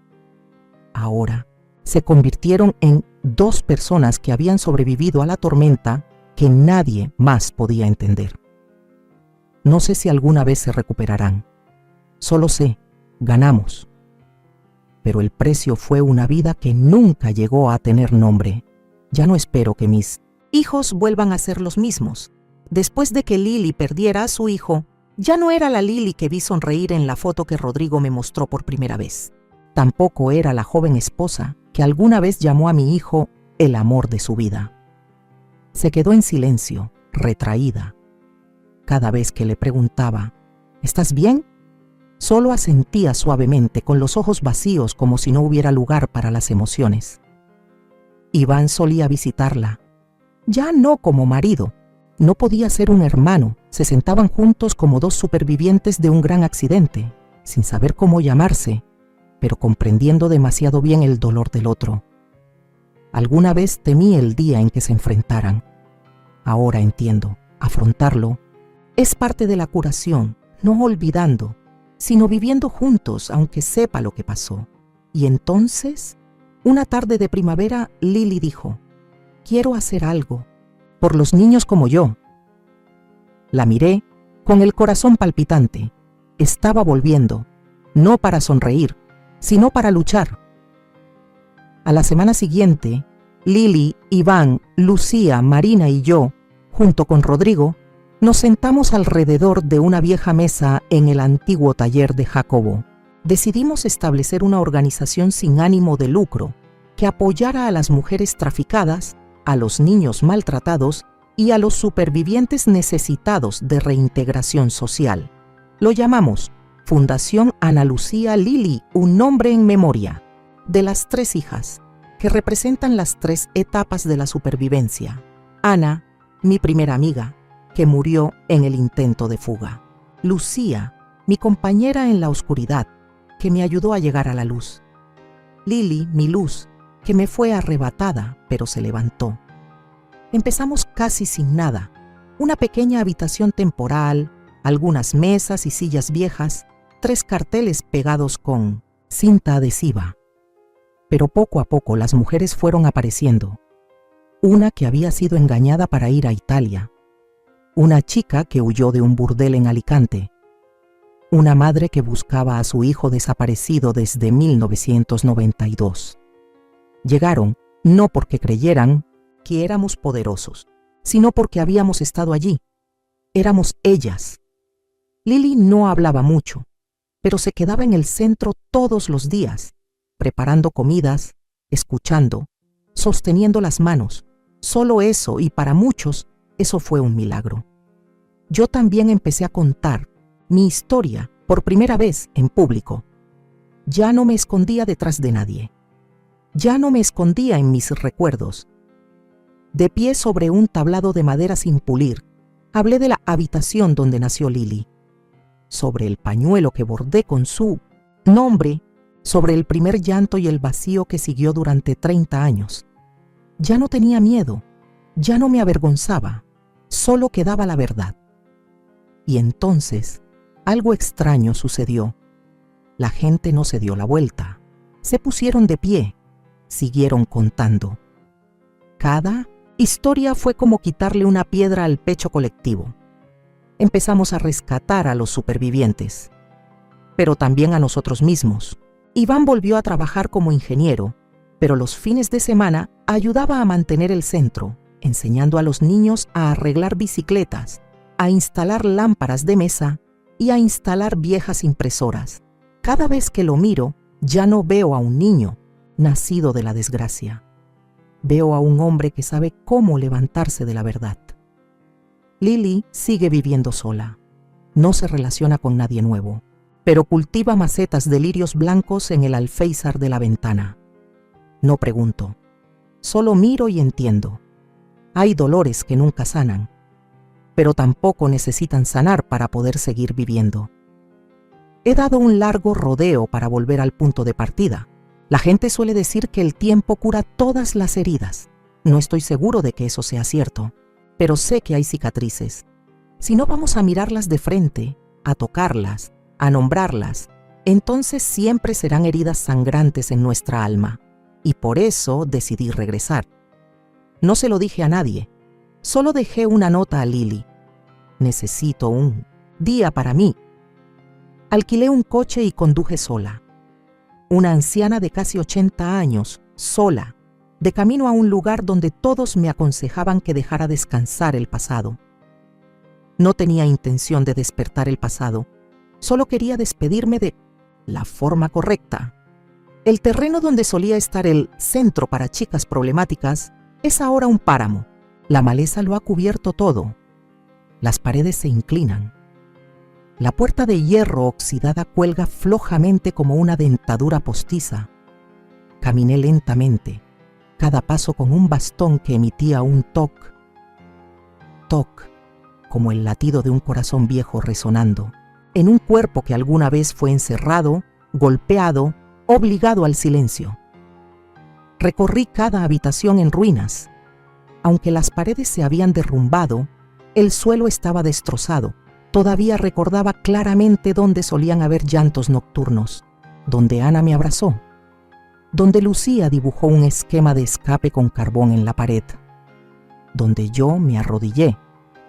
Ahora se convirtieron en 2 personas que habían sobrevivido a la tormenta que nadie más podía entender. No sé si alguna vez se recuperarán. Solo sé, ganamos. Pero el precio fue una vida que nunca llegó a tener nombre. Ya no espero que mis hijos vuelvan a ser los mismos. Después de que Lili perdiera a su hijo, ya no era la Lili que vi sonreír en la foto que Rodrigo me mostró por primera vez. Tampoco era la joven esposa que alguna vez llamó a mi hijo el amor de su vida. Se quedó en silencio, retraída. Cada vez que le preguntaba, ¿estás bien?, solo asentía suavemente con los ojos vacíos como si no hubiera lugar para las emociones. Iván solía visitarla, ya no como marido, no podía ser un hermano, se sentaban juntos como dos supervivientes de un gran accidente, sin saber cómo llamarse, pero comprendiendo demasiado bien el dolor del otro. Alguna vez temí el día en que se enfrentaran. Ahora entiendo, afrontarlo es parte de la curación, no olvidando, sino viviendo juntos aunque sepa lo que pasó. Y entonces, una tarde de primavera, Lili dijo, «Quiero hacer algo, por los niños como yo». La miré con el corazón palpitante. Estaba volviendo, no para sonreír, sino para luchar. A la semana siguiente, Lili, Iván, Lucía, Marina y yo, junto con Rodrigo, nos sentamos alrededor de una vieja mesa en el antiguo taller de Jacobo. Decidimos establecer una organización sin ánimo de lucro que apoyara a las mujeres traficadas, a los niños maltratados y a los supervivientes necesitados de reintegración social. Lo llamamos Fundación Ana Lucía Lili, un nombre en memoria de las 3 hijas, que representan las 3 etapas de la supervivencia. Ana, mi primera amiga, que murió en el intento de fuga. Lucía, mi compañera en la oscuridad, que me ayudó a llegar a la luz. Lili, mi luz, que me fue arrebatada, pero se levantó. Empezamos casi sin nada, una pequeña habitación temporal, algunas mesas y sillas viejas, 3 carteles pegados con cinta adhesiva. Pero poco a poco las mujeres fueron apareciendo. Una que había sido engañada para ir a Italia, una chica que huyó de un burdel en Alicante, una madre que buscaba a su hijo desaparecido desde 1992. Llegaron no porque creyeran que éramos poderosos, sino porque habíamos estado allí. Éramos ellas. Lili no hablaba mucho, pero se quedaba en el centro todos los días, preparando comidas, escuchando, sosteniendo las manos. Solo eso, y para muchos, eso fue un milagro. Yo también empecé a contar mi historia por primera vez en público. Ya no me escondía detrás de nadie. Ya no me escondía en mis recuerdos. De pie sobre un tablado de madera sin pulir, hablé de la habitación donde nació Lili, sobre el pañuelo que bordé con su nombre, sobre el primer llanto y el vacío que siguió durante 30 años. Ya no tenía miedo, ya no me avergonzaba, solo quedaba la verdad. Y entonces, algo extraño sucedió. La gente no se dio la vuelta, se pusieron de pie, siguieron contando. Cada historia fue como quitarle una piedra al pecho colectivo. Empezamos a rescatar a los supervivientes, pero también a nosotros mismos. Iván volvió a trabajar como ingeniero, pero los fines de semana ayudaba a mantener el centro, enseñando a los niños a arreglar bicicletas, a instalar lámparas de mesa y a instalar viejas impresoras. Cada vez que lo miro, ya no veo a un niño nacido de la desgracia. Veo a un hombre que sabe cómo levantarse de la verdad. Lili sigue viviendo sola. No se relaciona con nadie nuevo, pero cultiva macetas de lirios blancos en el alféizar de la ventana. No pregunto, solo miro y entiendo. Hay dolores que nunca sanan, pero tampoco necesitan sanar para poder seguir viviendo. He dado un largo rodeo para volver al punto de partida. La gente suele decir que el tiempo cura todas las heridas. No estoy seguro de que eso sea cierto, pero sé que hay cicatrices. Si no vamos a mirarlas de frente, a tocarlas, a nombrarlas, entonces siempre serán heridas sangrantes en nuestra alma. Y por eso decidí regresar. No se lo dije a nadie, solo dejé una nota a Lili. Necesito un día para mí. Alquilé un coche y conduje sola. Una anciana de casi 80 años, sola, de camino a un lugar donde todos me aconsejaban que dejara descansar el pasado. No tenía intención de despertar el pasado, solo quería despedirme de la forma correcta. El terreno donde solía estar el centro para chicas problemáticas es ahora un páramo. La maleza lo ha cubierto todo. Las paredes se inclinan. La puerta de hierro oxidada cuelga flojamente como una dentadura postiza. Caminé lentamente, cada paso con un bastón que emitía un toc, toc, como el latido de un corazón viejo resonando, en un cuerpo que alguna vez fue encerrado, golpeado, obligado al silencio. Recorrí cada habitación en ruinas. Aunque las paredes se habían derrumbado, el suelo estaba destrozado. Todavía recordaba claramente dónde solían haber llantos nocturnos, donde Ana me abrazó, donde Lucía dibujó un esquema de escape con carbón en la pared, donde yo me arrodillé,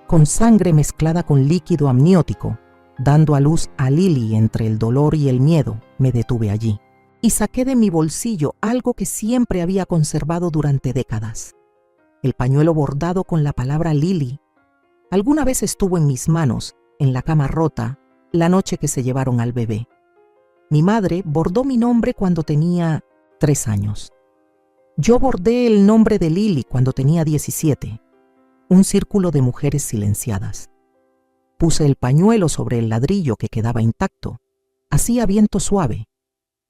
con sangre mezclada con líquido amniótico, dando a luz a Lili entre el dolor y el miedo. Me detuve allí y saqué de mi bolsillo algo que siempre había conservado durante décadas. El pañuelo bordado con la palabra Lili. Alguna vez estuvo en mis manos, en la cama rota, la noche que se llevaron al bebé. Mi madre bordó mi nombre cuando tenía 3 años. Yo bordé el nombre de Lili cuando tenía 17. Un círculo de mujeres silenciadas. Puse el pañuelo sobre el ladrillo que quedaba intacto. Hacía viento suave.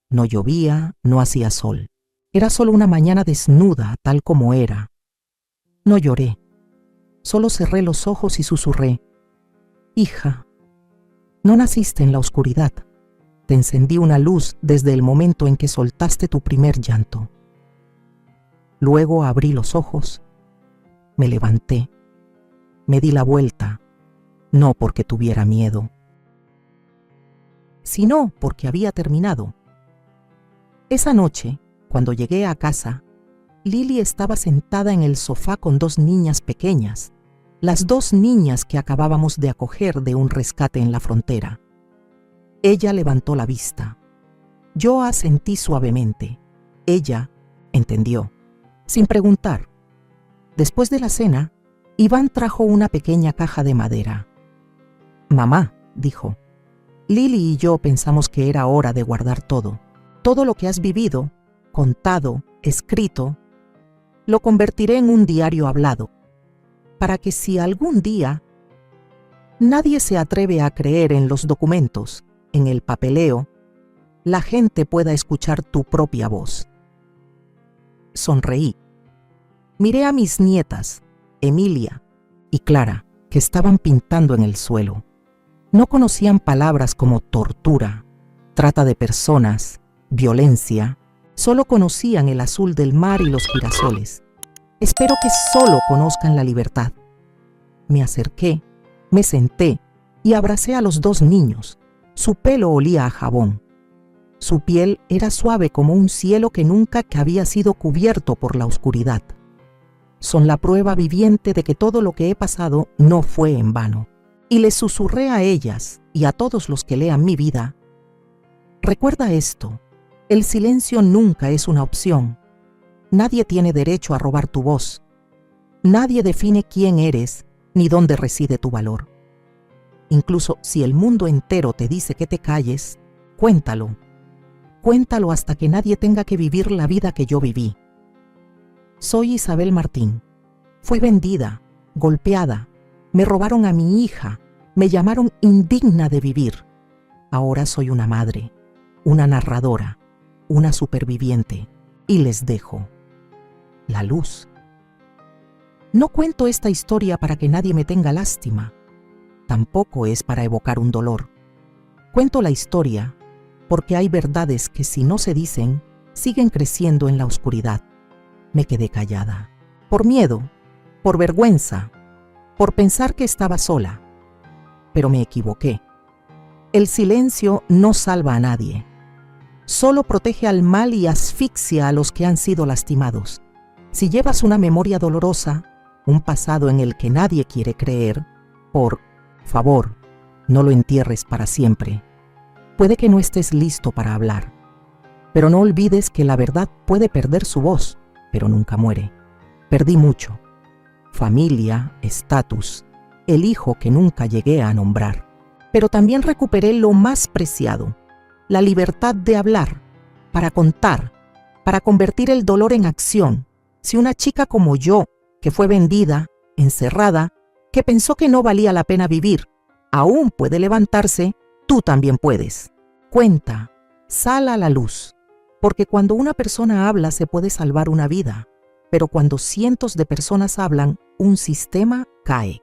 No llovía, no hacía sol. Era solo una mañana desnuda, tal como era. No lloré. Solo cerré los ojos y susurré: hija, no naciste en la oscuridad. Te encendí una luz desde el momento en que soltaste tu primer llanto. Luego abrí los ojos, me levanté, me di la vuelta, no porque tuviera miedo, sino porque había terminado. Esa noche, cuando llegué a casa, Lili estaba sentada en el sofá con 2 niñas pequeñas, las 2 niñas que acabábamos de acoger de un rescate en la frontera. Ella levantó la vista. Yo asentí suavemente. Ella entendió, sin preguntar. Después de la cena, Iván trajo una pequeña caja de madera. Mamá, dijo, Lili y yo pensamos que era hora de guardar todo. Todo lo que has vivido, contado, escrito, lo convertiré en un diario hablado, para que si algún día nadie se atreve a creer en los documentos, en el papeleo, la gente pueda escuchar tu propia voz. Sonreí. Miré a mis nietas, Emilia y Clara, que estaban pintando en el suelo. No conocían palabras como tortura, trata de personas, violencia. Solo conocían el azul del mar y los girasoles. Espero que solo conozcan la libertad. Me acerqué, me senté y abracé a los 2 niños. Su pelo olía a jabón. Su piel era suave como un cielo que nunca había sido cubierto por la oscuridad. Son la prueba viviente de que todo lo que he pasado no fue en vano. Y les susurré a ellas y a todos los que lean mi vida: recuerda esto. El silencio nunca es una opción. Nadie tiene derecho a robar tu voz. Nadie define quién eres ni dónde reside tu valor. Incluso si el mundo entero te dice que te calles, cuéntalo. Cuéntalo hasta que nadie tenga que vivir la vida que yo viví. Soy Isabel Martín. Fui vendida, golpeada. Me robaron a mi hija. Me llamaron indigna de vivir. Ahora soy una madre, una narradora, una superviviente, y les dejo la luz. No cuento esta historia para que nadie me tenga lástima. Tampoco es para evocar un dolor. Cuento la historia porque hay verdades que, si no se dicen, siguen creciendo en la oscuridad. Me quedé callada, por miedo, por vergüenza, por pensar que estaba sola. Pero me equivoqué. El silencio no salva a nadie. Solo protege al mal y asfixia a los que han sido lastimados. Si llevas una memoria dolorosa, un pasado en el que nadie quiere creer, por favor, no lo entierres para siempre. Puede que no estés listo para hablar, pero no olvides que la verdad puede perder su voz, pero nunca muere. Perdí mucho: familia, estatus, el hijo que nunca llegué a nombrar. Pero también recuperé lo más preciado: la libertad de hablar, para contar, para convertir el dolor en acción. Si una chica como yo, que fue vendida, encerrada, que pensó que no valía la pena vivir, aún puede levantarse, tú también puedes. Cuenta, sal a la luz, porque cuando una persona habla se puede salvar una vida, pero cuando cientos de personas hablan, un sistema cae.